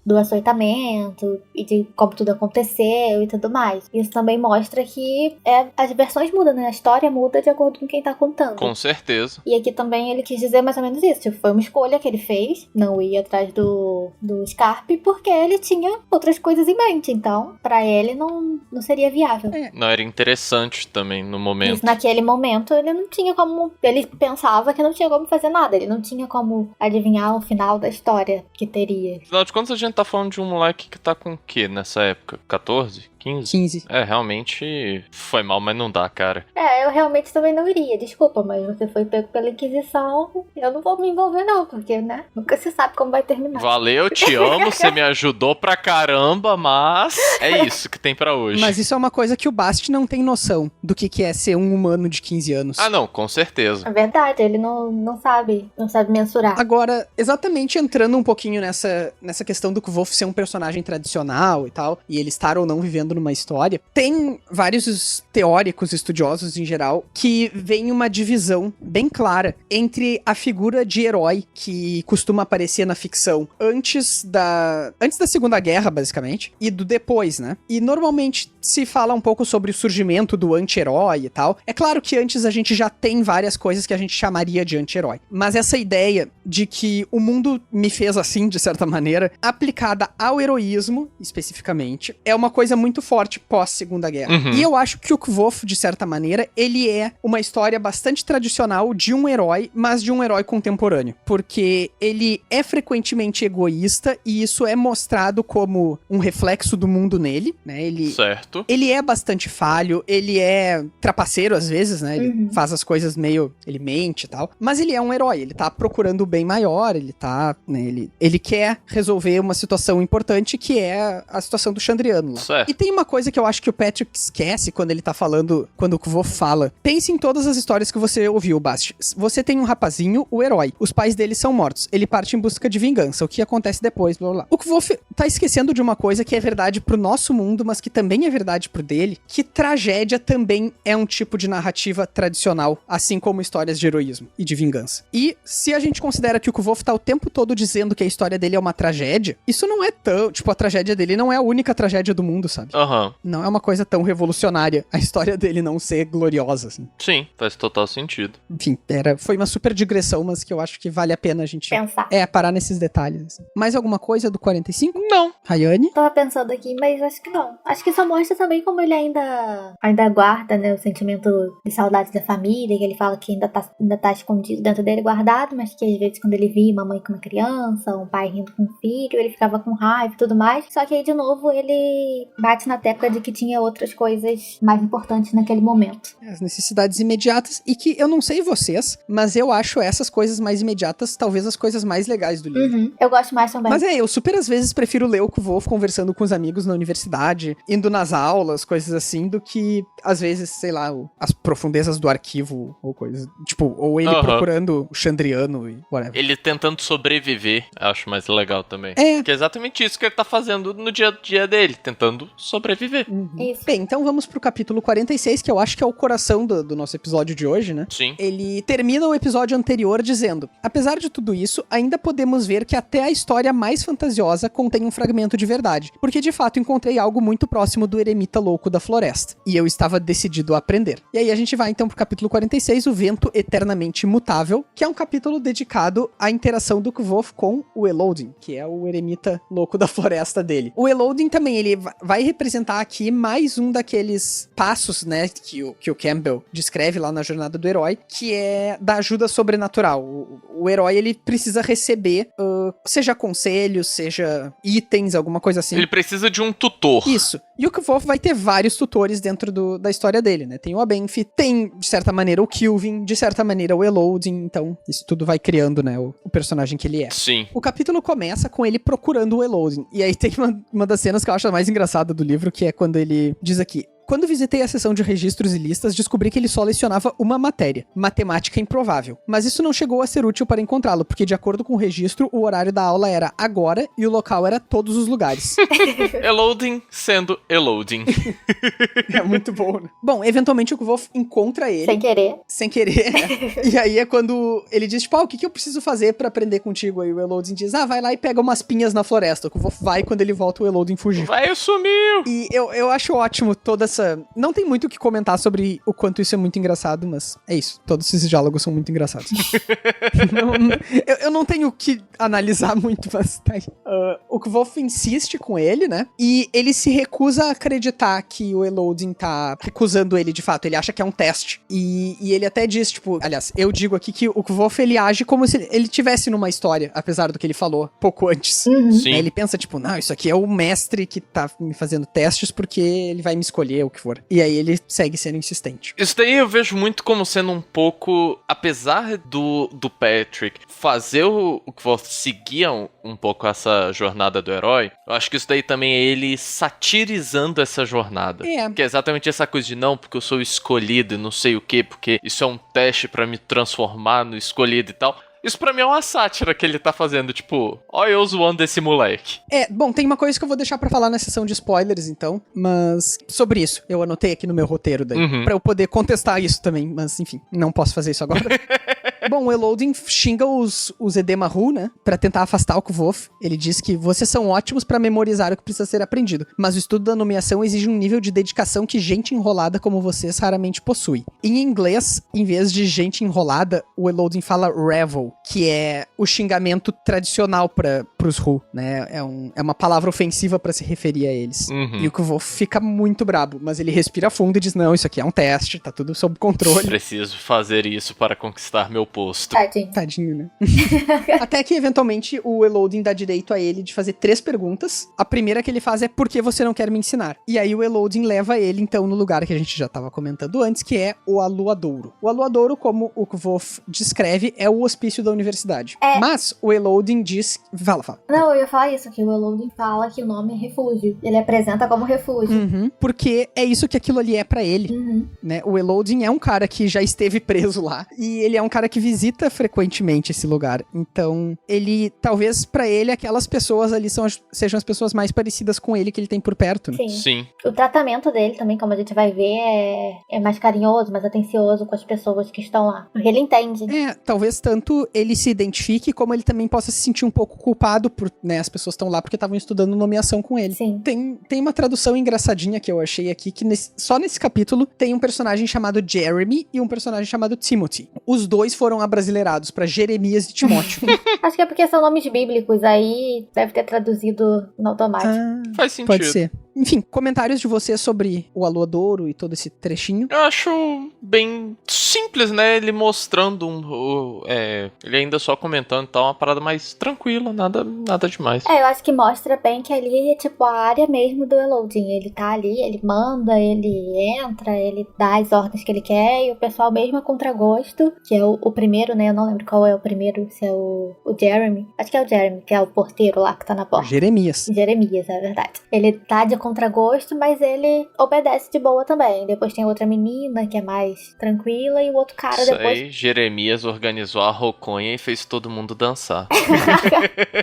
do açoitamento e de como tudo aconteceu e tudo mais. Isso também mostra que as versões mudam, né? A história muda de acordo com quem tá contando.
Com certeza.
E aqui também ele quis dizer mais ou menos isso. Foi uma escolha que ele fez, não ir atrás do Scarpe, porque ele tinha outras coisas em mente. Então, pra ele não seria viável.
Não era interessante também no momento.
Isso, naquele momento, ele não tinha como... Ele pensava que não tinha como fazer nada. Ele não tinha como adivinhar o final da história que teria.
Afinal de contas, a gente tá falando de um moleque que tá com o quê nessa época? 14? 15? Realmente foi mal, mas não dá, cara.
Eu realmente também não iria, desculpa, mas você foi pego pela Inquisição, eu não vou me envolver não, porque, né, nunca se sabe como vai terminar.
Valeu, te amo, você me ajudou pra caramba, mas é isso que tem pra hoje.
Mas isso é uma coisa que o Bast não tem noção do que é ser um humano de 15 anos.
Não, com certeza.
É verdade, ele não sabe mensurar.
Agora, exatamente entrando um pouquinho nessa questão do Kvolf ser um personagem tradicional e tal, e ele estar ou não vivendo numa história, tem vários teóricos, estudiosos em geral, que veem uma divisão bem clara entre a figura de herói que costuma aparecer na ficção antes da Segunda Guerra, basicamente, e do depois, né? E normalmente se fala um pouco sobre o surgimento do anti-herói e tal. É claro que antes a gente já tem várias coisas que a gente chamaria de anti-herói, mas essa ideia de que o mundo me fez assim, de certa maneira, aplicada ao heroísmo, especificamente, é uma coisa muito forte pós-Segunda Guerra. E eu acho que o Kvolf, de certa maneira, ele é uma história bastante tradicional de um herói, mas de um herói contemporâneo. Porque ele é frequentemente egoísta e isso é mostrado como um reflexo do mundo nele, né?
Certo.
Ele é bastante falho, ele é trapaceiro às vezes, né? Ele faz as coisas meio... ele mente e tal. Mas ele é um herói, ele tá procurando o bem maior, ele tá... né? Ele quer resolver uma situação importante que é a situação do Chandriano lá.
Certo.
E tem uma coisa que eu acho que o Patrick esquece quando ele tá falando, quando o Kvolf fala. Pense em todas as histórias que você ouviu, Bast. Você tem um rapazinho, o herói. Os pais dele são mortos. Ele parte em busca de vingança. O que acontece depois, blá blá blá. O Kvolf tá esquecendo de uma coisa que é verdade pro nosso mundo, mas que também é verdade pro dele, que tragédia também é um tipo de narrativa tradicional, assim como histórias de heroísmo e de vingança. E se a gente considera que o Kvolf tá o tempo todo dizendo que a história dele é uma tragédia, isso não é tão... tipo, a tragédia dele não é a única tragédia do mundo, sabe?
Aham.
Não é uma coisa tão revolucionária a história dele não ser gloriosa, assim.
Sim, faz total sentido.
Enfim, foi uma super digressão, mas que eu acho que vale a pena a gente
Pensar.
parar nesses detalhes. Assim. Mais alguma coisa do 45?
Não.
Rayane?
Tava pensando aqui, mas acho que não. Acho que só mostra também como ele ainda guarda, né, o sentimento de saudade da família, que ele fala que ainda tá escondido dentro dele, guardado, mas que às vezes quando ele via uma mãe com uma criança, um pai rindo com um filho, ele ficava com raiva e tudo mais. Só que aí, de novo, ele bate na tecla de que tinha outras coisas mais importantes naquele momento.
As necessidades imediatas, e que eu não sei vocês, mas eu acho essas coisas mais imediatas talvez as coisas mais legais do livro.
Uhum. Eu gosto mais também.
Mas eu super às vezes prefiro ler o Kvolf conversando com os amigos na universidade, indo nas aulas, coisas assim, do que às vezes, sei lá, as profundezas do arquivo ou coisas. Tipo, ou ele procurando o Chandriano e whatever.
Ele tentando sobreviver, acho mais legal também. Que é exatamente isso que ele tá fazendo no dia a dia dele, tentando sobreviver.
Isso.
Bem, então vamos pro capítulo 46, que eu acho que é o coração do nosso episódio de hoje, né?
Sim.
Ele termina o episódio anterior dizendo: apesar de tudo isso, ainda podemos ver que até a história mais fantasiosa contém um fragmento de verdade, porque de fato encontrei algo muito próximo do eremita louco da floresta, e eu estava decidido a aprender. E aí a gente vai então pro capítulo 46, o vento eternamente mutável, que é um capítulo dedicado à interação do Kvolf com o Elodin, que é o eremita louco da floresta dele. O Elodin também, ele vai representar aqui mais um daqueles passos, né, que o Campbell descreve lá na Jornada do Herói, que é da ajuda sobrenatural. O herói, ele precisa receber, seja conselhos, seja itens, alguma coisa assim.
Ele precisa de um tutor.
Isso. E o Kvolf vai ter vários tutores dentro da história dele, né? Tem o Abenfi, tem, de certa maneira, o Kilvin, de certa maneira, o Elodin. Então, isso tudo vai criando, né, o personagem que ele é.
Sim.
O capítulo começa com ele procurando o Elodin. E aí tem uma das cenas que eu acho a mais engraçada do livro, que é quando ele diz aqui: quando visitei a seção de registros e listas, descobri que ele só lecionava uma matéria, matemática improvável. Mas isso não chegou a ser útil para encontrá-lo, porque de acordo com o registro, o horário da aula era agora e o local era todos os lugares.
Elodin sendo Elodin.
É muito bom, né? Bom, eventualmente o Kvolf encontra ele. Sem querer. E aí é quando ele diz, tipo, o que eu preciso fazer pra aprender contigo? Aí o Elodin diz, vai lá e pega umas pinhas na floresta. O Kvolf vai, quando ele volta, o Elodin fugiu.
Vai, sumiu!
E eu acho ótimo toda essa... Não tem muito o que comentar sobre o quanto isso é muito engraçado, mas é isso. Todos esses diálogos são muito engraçados. Eu não tenho o que analisar muito, mas tá aí. O Kvolf insiste com ele, né? E ele se recusa a acreditar que o Elodin tá recusando ele de fato. Ele acha que é um teste. E ele até diz, tipo... Aliás, eu digo aqui que o Kvolf, ele age como se ele tivesse numa história, apesar do que ele falou pouco antes.
Uhum.
Sim.
Ele pensa, tipo, não, isso aqui é o mestre que tá me fazendo testes porque ele vai me escolher, o que for. E aí ele segue sendo insistente.
Isso daí eu vejo muito como sendo um pouco, apesar do Patrick fazer o Kvolf seguir um pouco essa jornada do herói, eu acho que isso daí também é ele satirizando essa jornada. Que é exatamente essa coisa de não, porque eu sou o escolhido e não sei o quê, porque isso é um teste pra me transformar no escolhido e tal. Isso pra mim é uma sátira que ele tá fazendo, tipo, ó eu zoando esse moleque.
Bom, tem uma coisa que eu vou deixar pra falar na sessão de spoilers, então, mas sobre isso, eu anotei aqui no meu roteiro daí, pra eu poder contestar isso também, mas enfim, não posso fazer isso agora. Bom, o Elodin xinga os Edemaru, né, pra tentar afastar o Kvolf. Ele diz que vocês são ótimos pra memorizar o que precisa ser aprendido, mas o estudo da nomeação exige um nível de dedicação que gente enrolada como vocês raramente possui. Em inglês, em vez de gente enrolada, o Elodin fala revel, que é o xingamento tradicional pros Ru, né, é uma palavra ofensiva pra se referir a eles. E o Kvolf fica muito brabo, mas ele respira fundo e diz, não, isso aqui é um teste, tá tudo sob controle.
Preciso fazer isso para conquistar meu posto.
Tadinho, né? Até que, eventualmente, o Elodin dá direito a ele de fazer 3 perguntas. A primeira que ele faz é, por que você não quer me ensinar? E aí o Elodin leva ele, então, no lugar que a gente já tava comentando antes, que é o Aluadouro. O Aluadouro, como o Kvolf descreve, é o hospício da universidade. Mas o Elodin diz... Fala.
Não, eu ia falar isso, que o Elodin fala que o nome é refúgio. Ele apresenta como refúgio.
Porque é isso que aquilo ali é pra ele. Né? O Elodin é um cara que já esteve preso lá. E ele é um cara que visita frequentemente esse lugar. Então, ele, talvez pra ele, aquelas pessoas ali sejam as pessoas mais parecidas com ele que ele tem por perto, né?
Sim.
O tratamento dele também, como a gente vai ver, é mais carinhoso, mais atencioso com as pessoas que estão lá. Porque ele entende.
Talvez tanto ele ele se identifique, como ele também possa se sentir um pouco culpado por, né, as pessoas estão lá porque estavam estudando nomeação com ele.
Sim.
Tem uma tradução engraçadinha que eu achei aqui, que só nesse capítulo tem um personagem chamado Jeremy e um personagem chamado Timothy. Os dois foram abrasileirados pra Jeremias e Timóteo.
Acho que é porque são nomes bíblicos, aí deve ter traduzido no automático.
Faz sentido.
Pode ser. Enfim, comentários de você sobre o Aluadouro e todo esse trechinho.
Eu acho bem simples, né? Ele mostrando ele ainda só comentando e tal, uma parada mais tranquila, nada demais.
Eu acho que mostra bem que ali é tipo a área mesmo do Elodin. Ele tá ali, ele manda, ele entra, ele dá as ordens que ele quer e o pessoal mesmo a contragosto, que é o primeiro, né? Eu não lembro qual é o primeiro, se é o Jeremy. Acho que é o Jeremy, que é o porteiro lá que tá na porta.
Jeremias,
é verdade. Ele tá de contragosto, mas ele obedece de boa também. Depois tem outra menina que é mais tranquila e o outro cara
Isso
depois...
aí, Jeremias organizou a roconha e fez todo mundo dançar.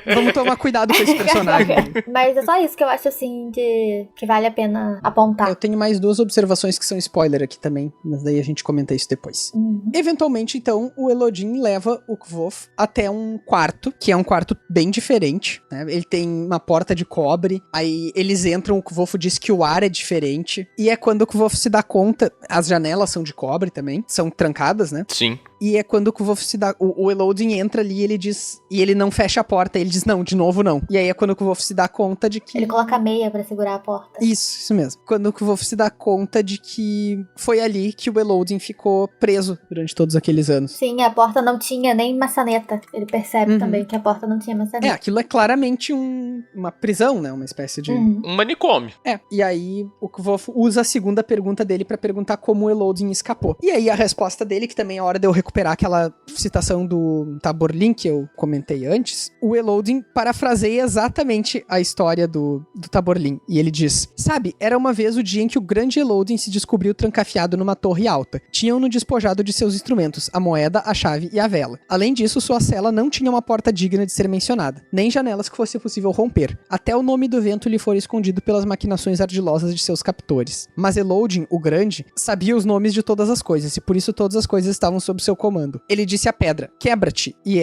Vamos tomar cuidado com esse personagem.
Mas é só isso que eu acho, assim, que vale a pena apontar.
Eu tenho mais 2 observações que são spoiler aqui também, mas daí a gente comenta isso depois. Eventualmente, então, o Elodin leva o Kvof até um quarto, que é um quarto bem diferente, né? Ele tem uma porta de cobre, aí eles entram, o Kvof diz que o ar é diferente, e é quando o Kvof se dá conta, as janelas são de cobre também, são trancadas, né?
Sim.
E é quando o Kvof se dá... O Elodin entra ali e ele diz... E ele não fecha a porta, ele diz, não, de novo não. E aí é quando o Kvof se dá conta de que...
Ele coloca a meia pra segurar a porta.
Isso mesmo. Quando o Kvof se dá conta de que foi ali que o Elodin ficou preso durante todos aqueles anos.
Sim, a porta não tinha nem maçaneta. Ele percebe também que a porta não tinha maçaneta.
Aquilo é claramente uma prisão, né? Uma espécie de...
Um manicômio.
E aí o Kvof usa a segunda pergunta dele pra perguntar como o Elodin escapou. E aí a resposta dele, que também é hora de eu recuperar aquela citação do Taborlin que eu comentei antes, o Elodin parafraseia exatamente a história do Taborlin. E ele diz, sabe, era uma vez o dia em que o grande Elodin se descobriu trancafiado numa torre alta. Tinham-no despojado de seus instrumentos, a moeda, a chave e a vela. Além disso, sua cela não tinha uma porta digna de ser mencionada, nem janelas que fosse possível romper. Até o nome do vento lhe fora escondido pelas maquinações ardilosas de seus captores. Mas Elodin, o grande, sabia os nomes de todas as coisas, e por isso todas as coisas estavam sob seu comando. Ele disse à pedra, quebra-te, e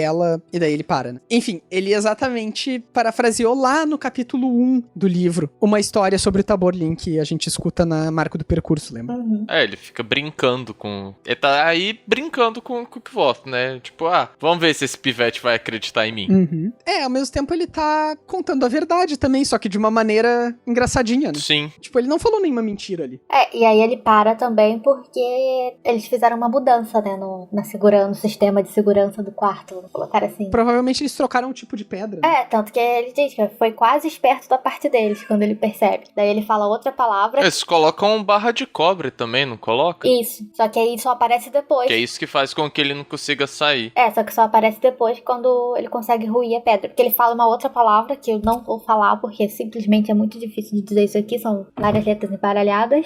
daí ele para, né? Enfim, ele exatamente parafraseou lá no capítulo 1 do livro, uma história sobre o Taborlin que a gente escuta na Marco do Percurso, lembra?
Ele fica brincando com... Ele tá aí brincando com o Kvof, né? Tipo, vamos ver se esse pivete vai acreditar em mim.
Ao mesmo tempo ele tá contando a verdade também, só que de uma maneira engraçadinha, né?
Sim.
Tipo, ele não falou nenhuma mentira ali.
E aí ele para também porque eles fizeram uma mudança, né, no sistema de segurança do quarto, vamos colocar assim.
Provavelmente eles trocaram um tipo de pedra. Né?
Tanto que ele diz que foi quase esperto da parte deles, quando ele percebe. Daí ele fala outra palavra.
Eles colocam barra de cobre também, não coloca?
Isso, só que aí só aparece depois.
Que é isso que faz com que ele não consiga sair.
Só que só aparece depois quando ele consegue ruir a pedra. Porque ele fala uma outra palavra que eu não vou falar, porque simplesmente é muito difícil de dizer isso aqui, são várias letras embaralhadas.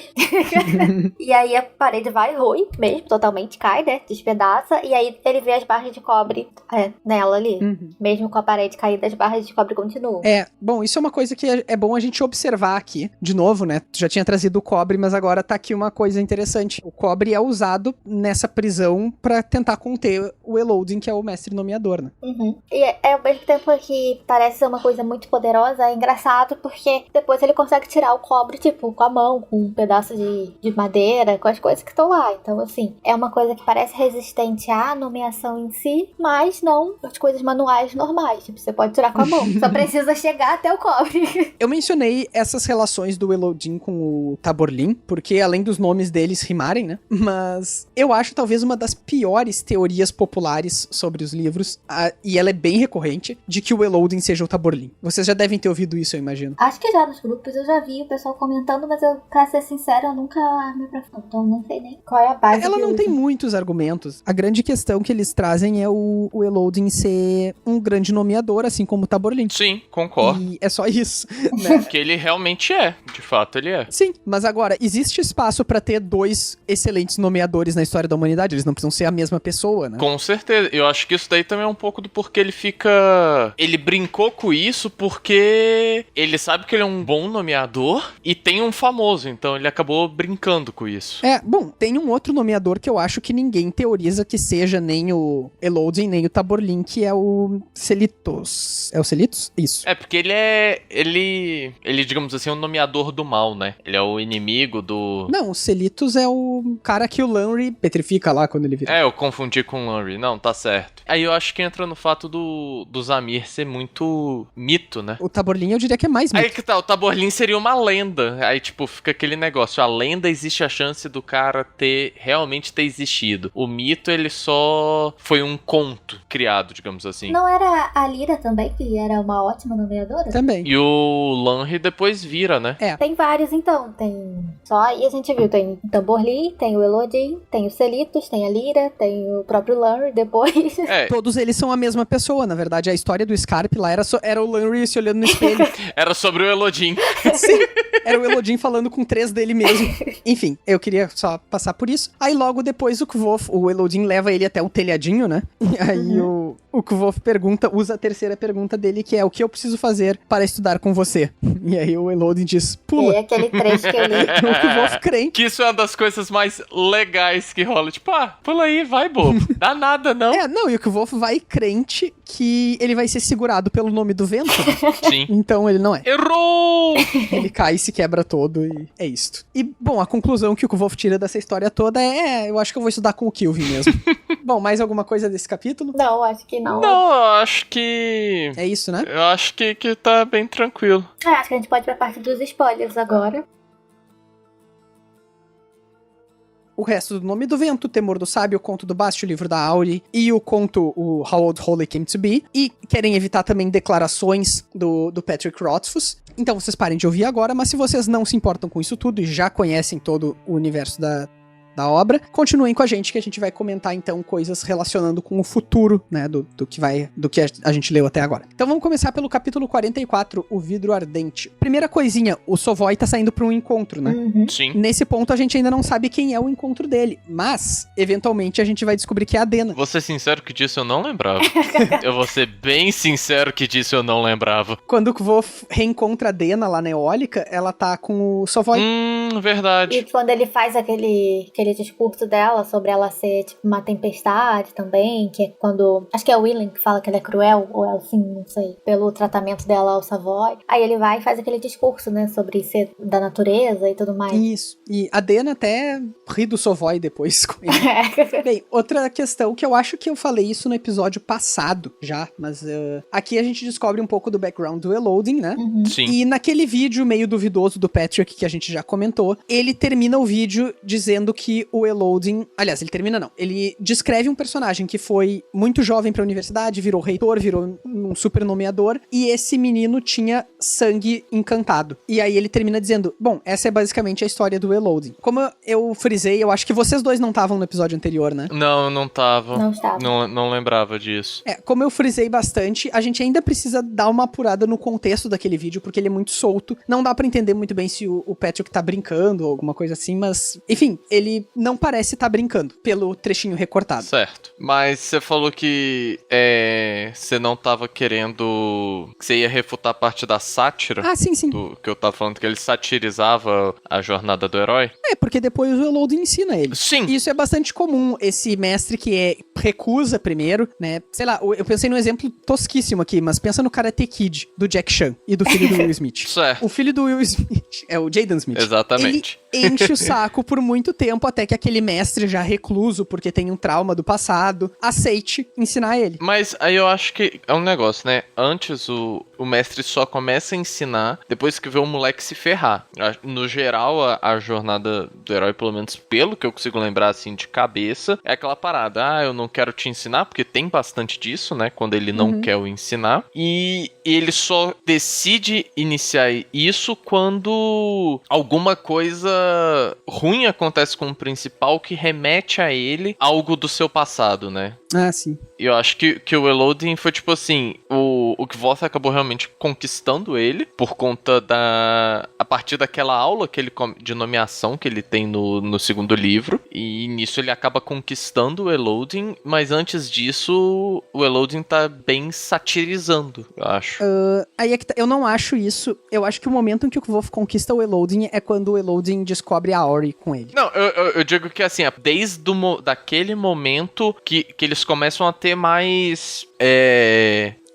E aí a parede vai ruir mesmo, totalmente cai, né, despedaça, e aí ele vê as barras de cobre nela ali. Mesmo com a parede caída, as barras de cobre continuam.
Bom, isso é uma coisa que é bom a gente observar aqui. De novo, né, tu já tinha trazido o cobre, mas agora tá aqui uma coisa interessante. O cobre é usado nessa prisão pra tentar conter o Elodin, que é o mestre nomeador, né?
E ao mesmo tempo que parece ser uma coisa muito poderosa, é engraçado porque depois ele consegue tirar o cobre, tipo, com a mão, com um pedaço de madeira, com as coisas que estão lá. Então, assim, é uma coisa que parece resistente à nomeação em si, mas não as coisas manuais normais. Tipo, você pode tirar com a mão. Só precisa chegar até o cobre.
Eu mencionei essas relações do Elodin com o Taborlin, porque além dos nomes deles rimarem, né? Mas eu acho talvez uma das piores teorias populares sobre os livros, e ela é bem recorrente, de que o Elodin seja o Taborlin. Vocês já devem ter ouvido isso, eu imagino.
Acho que já nos grupos eu já vi o pessoal comentando, mas eu, pra ser sincera, eu nunca me aprofundo. Então não sei nem qual é a base.
Ela não tem muitos argumentos. A grande questão que eles trazem é o Elodin ser um grande nomeador, assim como o Taborlin.
Sim, concordo.
E é só isso, né?
Que ele realmente é. De fato, ele é.
Sim, mas agora, existe espaço pra ter 2 excelentes nomeadores na história da humanidade? Eles não precisam ser a mesma pessoa, né?
Com certeza. Eu acho que isso daí também é um pouco do porquê ele fica... Ele brincou com isso porque ele sabe que ele é um bom nomeador e tem um famoso, então ele acabou brincando com isso.
Bom, tem um outro nomeador que eu acho que ninguém teoriza certeza que seja nem o Elodin, nem o Taborlin, que é o Celitos. É o Celitos? Isso.
É, porque ele, digamos assim, é um nomeador do mal, né? Ele é o inimigo do...
Não, o Celitos é o cara que o Lanry petrifica lá quando ele vira.
É, eu confundi com o Lanry. Não, tá certo. Aí eu acho que entra no fato do Zamir ser muito mito, né?
O Taborlin eu diria que é mais mito.
Aí que tá, o Taborlin seria uma lenda. Aí, tipo, fica aquele negócio. A lenda existe a chance do cara realmente ter existido. O mito, ele só foi um conto criado, digamos assim.
Não era a Lyra também, que era uma ótima nomeadora?
Também.
E o Lanry depois vira, né?
É.
Tem vários, então. Tem só aí a gente viu. Tem o Taborlin, tem o Elodin, tem o Celitos, tem a Lyra, tem o próprio Lanry depois.
É,
Todos eles são a mesma pessoa, na verdade. A história do Scarpe lá era o Lanry se olhando no espelho.
era sobre o Elodin.
Sim, era o Elodin falando com 3 dele mesmo. Enfim, eu queria só passar por isso. Aí logo depois o Elodin leva ele até o telhadinho, né? E aí o Kvof usa a terceira pergunta dele, que é: o que eu preciso fazer para estudar com você? E aí o Elodin diz: pula.
É aquele trecho que eu li.
O Kvof crente.
Que isso é uma das coisas mais legais que rola. Tipo, pula aí, vai, bobo. Dá nada, não.
Não, e o Kvof vai crente que ele vai ser segurado pelo nome do vento.
Sim.
Então ele não é.
Errou!
Ele cai e se quebra todo e é isto. E, bom, a conclusão que o Kvof tira dessa história toda eu acho que eu vou estudar com o Kilvin mesmo. Bom, mais alguma coisa desse capítulo?
Não, acho que não.
Não, eu acho que...
É isso, né?
Eu acho que tá bem tranquilo.
Acho que a gente pode ir pra parte dos spoilers agora.
O resto do Nome do Vento, Temor do Sábio, o Conto do Basti, o Livro da Auri e o conto o How Old Holy Came to Be. E querem evitar também declarações do Patrick Rothfuss. Então vocês parem de ouvir agora, mas se vocês não se importam com isso tudo e já conhecem todo o universo da obra, continuem com a gente que a gente vai comentar então coisas relacionando com o futuro, né, do que a gente leu até agora. Então vamos começar pelo capítulo 44, o Vidro Ardente. Primeira coisinha, o Sovoi tá saindo pra um encontro, né?
Sim.
Nesse ponto a gente ainda não sabe quem é o encontro dele, mas eventualmente a gente vai descobrir que é a Dena.
Vou ser sincero que disso eu não lembrava. Eu vou ser bem sincero que disso eu não lembrava.
Quando o Kvof reencontra a Dena lá na Eólica, ela tá com o Sovoi.
Verdade.
E quando ele faz aquele discurso dela sobre ela ser tipo uma tempestade também, que é quando... Acho que é o Willen que fala que ela é cruel, ou ela assim, não sei, pelo tratamento dela ao Savoy. Aí ele vai e faz aquele discurso, né, sobre ser da natureza e tudo mais.
Isso. E a Dena até ri do Sovoi depois com ele. Bem, outra questão que eu acho que eu falei isso no episódio passado já, mas aqui a gente descobre um pouco do background do Elodin, né?
Sim.
E naquele vídeo meio duvidoso do Patrick que a gente já comentou, ele termina o vídeo dizendo que o Elodin... Aliás, ele termina não. Ele descreve um personagem que foi muito jovem pra universidade, virou reitor, virou um super nomeador, e esse menino tinha sangue encantado. E aí ele termina dizendo, bom, essa é basicamente a história do Elodin. Como eu frisei, eu acho que vocês dois não estavam no episódio anterior, né?
Não tava.
Não estava.
Não lembrava disso.
Como eu frisei bastante, a gente ainda precisa dar uma apurada no contexto daquele vídeo, porque ele é muito solto. Não dá pra entender muito bem se o Patrick tá brincando ou alguma coisa assim, mas... Enfim, ele não parece estar brincando, pelo trechinho recortado.
Certo. Mas você falou que você não tava querendo... Que você ia refutar a parte da sátira?
Ah, sim.
Do que eu tava falando, que ele satirizava a jornada do herói?
Porque depois o Elodin ensina ele.
Sim.
Isso é bastante comum, esse mestre que recusa primeiro, né? Sei lá, eu pensei num exemplo tosquíssimo aqui, mas pensa no Karate Kid, do Jack Chan e do filho do Will Smith.
Certo.
O filho do Will Smith é o Jaden Smith.
Exatamente.
Ele enche o saco por muito tempo até que aquele mestre já recluso, porque tem um trauma do passado, aceite ensinar ele.
Mas aí eu acho que é um negócio, né? Antes o mestre só começa a ensinar depois que vê o moleque se ferrar. No geral, a jornada do herói, pelo menos pelo que eu consigo lembrar assim de cabeça, é aquela parada, eu não quero te ensinar, porque tem bastante disso, né? Quando ele não quer o ensinar. E ele só decide iniciar isso quando alguma coisa ruim acontece com o principal que remete a ele algo do seu passado, né?
Ah, sim.
E eu acho que o Elodin foi tipo assim, o Kvoth acabou realmente literalmente conquistando ele por conta a partir daquela aula que ele de nomeação que ele tem no segundo livro, e nisso ele acaba conquistando o Eloding, mas antes disso o Eloding tá bem satirizando, eu acho.
Aí é que eu não acho isso. Eu acho que o momento em que o Kvof conquista o Eloding é quando o Eloding descobre a Ori com ele.
Não, eu digo que assim, desde daquele momento que eles começam a ter mais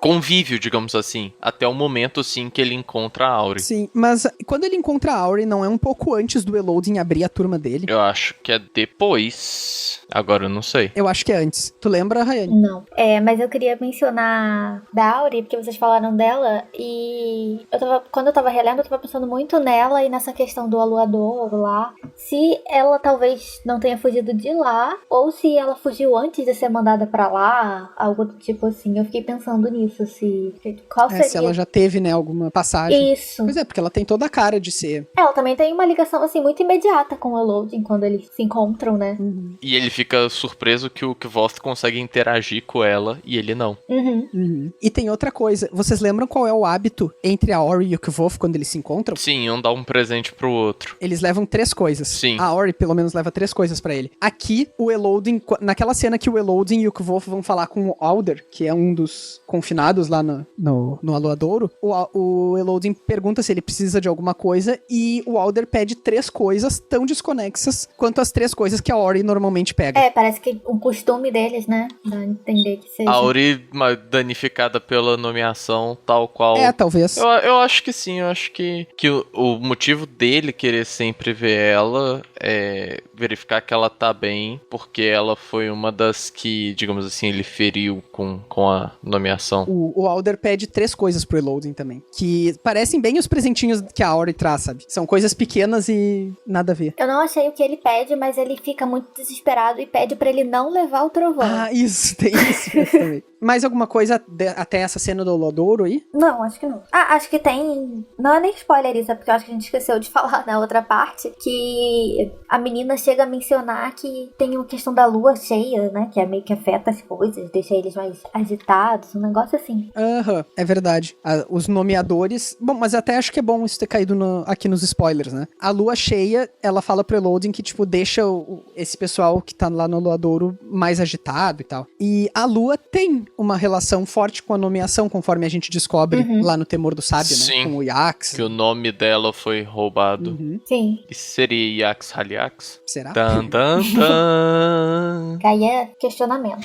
convívio, digamos assim, até o momento, sim, que ele encontra a Auri.
Sim, mas quando ele encontra a Auri, não é um pouco antes do Eloding abrir a turma dele?
Eu acho que é depois. Agora eu não sei.
Eu acho que é antes. Tu lembra, Rayane?
Não. Mas eu queria mencionar da Auri, porque vocês falaram dela, e quando eu tava relendo, eu tava pensando muito nela e nessa questão do aluador lá. Se ela talvez não tenha fugido de lá, ou se ela fugiu antes de ser mandada pra lá, algo do tipo assim. Eu fiquei pensando nisso. Qual seria?
Se ela já teve, né, alguma passagem.
Isso.
Pois é, porque ela tem toda a cara de ser.
Ela também tem uma ligação, assim, muito imediata com o Eloding, quando eles se encontram, né?
Uhum.
E ele fica surpreso que o Kvoth consegue interagir com ela e ele não.
Uhum. E tem outra coisa. Vocês lembram qual é o hábito entre a Ori e o Kvoth quando eles se encontram?
Sim, um dá um presente pro outro.
Eles levam 3 coisas.
Sim.
A Ori, pelo menos, leva 3 coisas pra ele. Aqui, o Eloding, naquela cena que o Eloding e o Kvoth vão falar com o Alder, que é um dos confinados lá no Aluadouro, o Eloding pergunta se ele precisa de alguma coisa e o Alder pede 3 coisas tão desconexas quanto as 3 coisas que a Ori normalmente pega.
Parece que um costume deles, né? Dá a entender que seja.
A Auri danificada pela nomeação, tal qual.
Talvez.
Eu acho que sim, eu acho que o motivo dele querer sempre ver ela é verificar que ela tá bem, porque ela foi uma das que, digamos assim, ele feriu com a nomeação.
O Alder pede 3 coisas pro Eloding também, que parecem bem os presentinhos que a Auri traz, sabe? São coisas pequenas e nada a ver.
Eu não achei o que ele pede, mas ele fica muito desesperado e pede pra ele não levar o trovão.
Ah, isso, tem isso também. Mais alguma coisa até essa cena do Aluadouro aí?
Não, acho que não. Acho que tem... Não é nem spoiler isso, é porque eu acho que a gente esqueceu de falar na outra parte, que a menina chega a mencionar que tem uma questão da lua cheia, né? Que meio que afeta as coisas, deixa eles mais agitados, um negócio assim.
É verdade. Os nomeadores... Bom, mas até acho que é bom isso ter caído aqui nos spoilers, né? A lua cheia, ela fala pro Eloding que, tipo, deixa esse pessoal que tá lá no Aluadouro mais agitado e tal. E a lua tem uma relação forte com a nomeação, conforme a gente descobre lá no Temor do Sábio,
Sim,
né? Com o Yax.
que o nome dela foi roubado.
Sim.
E seria Yax Haliax?
Será?
Tan, tan, tan.
Aí é questionamento.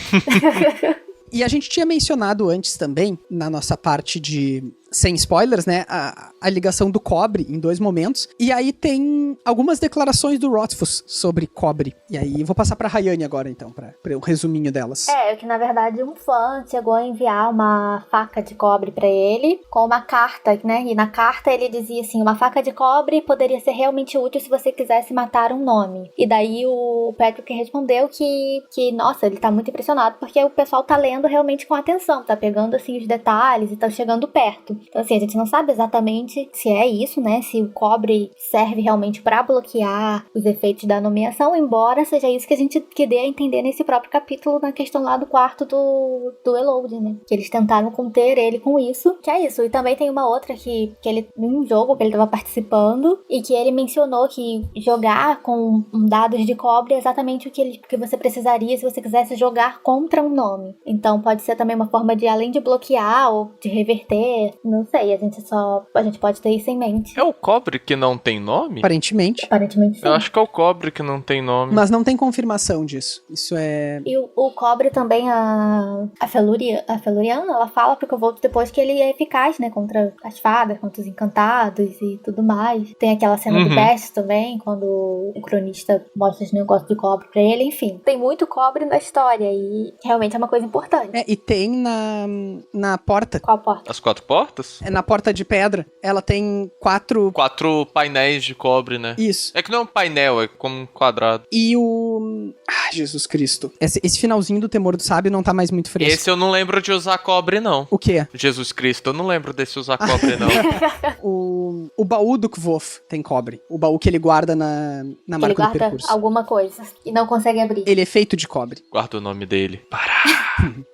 E a gente tinha mencionado antes também, na nossa parte de... Sem spoilers, né? A ligação do Cobre em 2 momentos. E aí tem algumas declarações do Rothfuss sobre Cobre. E aí vou passar pra Rayane agora, então, pra um resuminho delas.
Que na verdade um fã chegou a enviar uma faca de cobre pra ele com uma carta, né? E na carta ele dizia assim: uma faca de cobre poderia ser realmente útil se você quisesse matar um nome. E daí o Patrick respondeu que nossa, ele tá muito impressionado porque o pessoal tá lendo realmente com atenção, tá pegando assim os detalhes e tá chegando perto. Então assim, a gente não sabe exatamente se é isso, né? Se o cobre serve realmente pra bloquear os efeitos da nomeação, embora seja isso que a gente dê a entender nesse próprio capítulo, na questão lá do quarto do Eloding, né? Que eles tentaram conter ele com isso, que é isso. E também tem uma outra que ele, num jogo que ele tava participando, e que ele mencionou que jogar com dados de cobre é exatamente o que você precisaria se você quisesse jogar contra um nome. Então pode ser também uma forma de, além de bloquear ou de reverter, não sei, a gente pode ter isso em mente.
É o Cobre que não tem nome?
Aparentemente.
Aparentemente sim.
Eu acho que é o Cobre que não tem nome.
Mas não tem confirmação disso. Isso é...
E o cobre também, a Feluriana, ela fala pro Kvoth depois que ele é eficaz, né, contra as fadas, contra os encantados e tudo mais. Tem aquela cena do Best também, quando o cronista mostra os negócios de cobre pra ele, enfim. Tem muito cobre na história e realmente é uma coisa importante.
E tem na porta.
Qual porta?
As 4 portas?
Na porta de pedra, ela tem 4...
4 painéis de cobre, né?
Isso.
É que não é um painel, é como um quadrado.
E o... Jesus Cristo. Esse finalzinho do Temor do Sábio não tá mais muito fresco.
Esse eu não lembro de usar cobre, não.
O quê?
Jesus Cristo, eu não lembro desse usar cobre, não.
O baú do Kvoth tem cobre. O baú que ele guarda na marca do percurso.
Ele guarda alguma coisa e não consegue abrir.
Ele é feito de cobre.
Guarda o nome dele.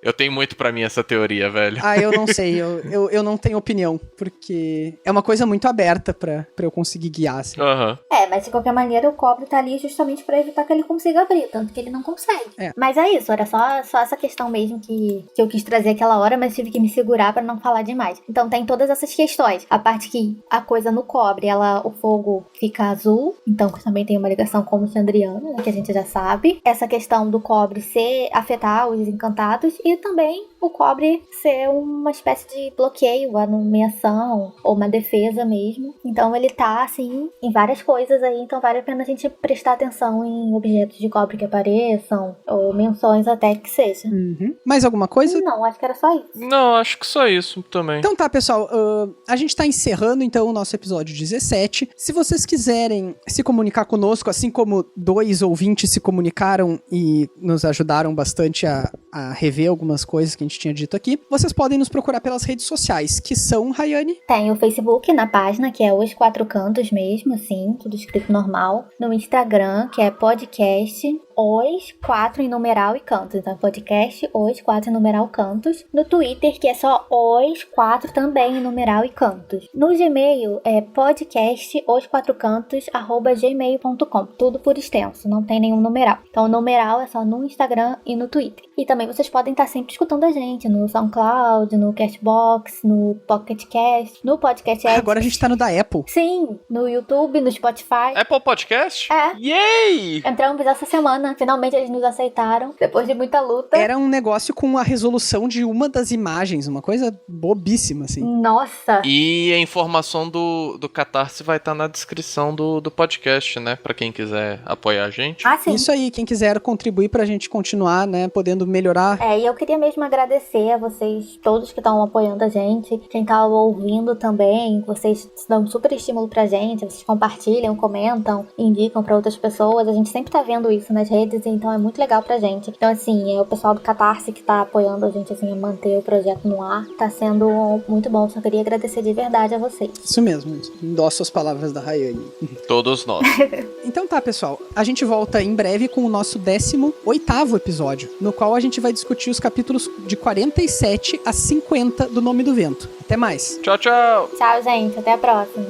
Eu tenho muito pra mim essa teoria, velho.
Eu não sei. Eu não tenho tenho opinião, porque é uma coisa muito aberta pra eu conseguir guiar, assim.
Aham.
Mas de qualquer maneira o cobre tá ali justamente pra evitar que ele consiga abrir, tanto que ele não consegue. Mas é isso, era só essa questão mesmo que eu quis trazer aquela hora, mas tive que me segurar pra não falar demais. Então tem todas essas questões. A parte que a coisa no cobre, o fogo fica azul, então também tem uma ligação com o Chandriano, né, que a gente já sabe. Essa questão do cobre afetar os encantados e também o cobre ser uma espécie de bloqueio, a nomeação ou uma defesa mesmo. Então ele tá, assim, em várias coisas aí, então vale a pena a gente prestar atenção em objetos de cobre que apareçam, ou menções até que seja.
Mais alguma coisa?
Não, acho que era só isso.
Não, acho que só isso também.
Então tá, pessoal, a gente tá encerrando então o nosso episódio 17. Se vocês quiserem se comunicar conosco, assim como 2 ouvintes se comunicaram e nos ajudaram bastante a rever algumas coisas que a gente tinha dito aqui, vocês podem nos procurar pelas redes sociais, que são, Rayane?
Tem o Facebook na página, que é Os Quatro Cantos mesmo, assim, tudo escrito normal. No Instagram, que é podcast Os 4 em numeral e cantos. Então, podcast Os 4 em numeral cantos. No Twitter, que é só Os 4 também em numeral e cantos. No Gmail, é podcast Os 4 cantos @gmail.com. Tudo por extenso, não tem nenhum numeral. Então, o numeral é só no Instagram e no Twitter. E também vocês podem estar sempre escutando a gente no SoundCloud, no Castbox, no Pocket Cast, no Podcast Addict.
Agora a gente tá no da Apple.
Sim, no YouTube, no Spotify.
Apple Podcast?
É.
Yay!
Entramos essa semana. Finalmente eles nos aceitaram, depois de muita luta.
Era um negócio com a resolução de uma das imagens, uma coisa bobíssima, assim.
Nossa!
E a informação do Catarse vai estar na descrição do podcast, né? Pra quem quiser apoiar a gente.
Ah, sim.
Isso aí, quem quiser contribuir pra gente continuar, né, podendo melhorar.
E eu queria mesmo agradecer a vocês todos que estão apoiando a gente, quem tá ouvindo também, vocês dão um super estímulo pra gente, vocês compartilham, comentam, indicam pra outras pessoas, a gente sempre tá vendo isso nas redes, então é muito legal pra gente. Então, assim, o pessoal do Catarse que tá apoiando a gente, assim, a manter o projeto no ar, tá sendo muito bom, só queria agradecer de verdade a vocês.
Isso mesmo, endosso as palavras da Rayane.
Todos nós.
Então tá, pessoal, a gente volta em breve com o nosso 18º episódio, no qual a gente vai discutir os capítulos de 47 a 50 do Nome do Vento. Até mais!
Tchau, tchau!
Tchau, gente, até a próxima.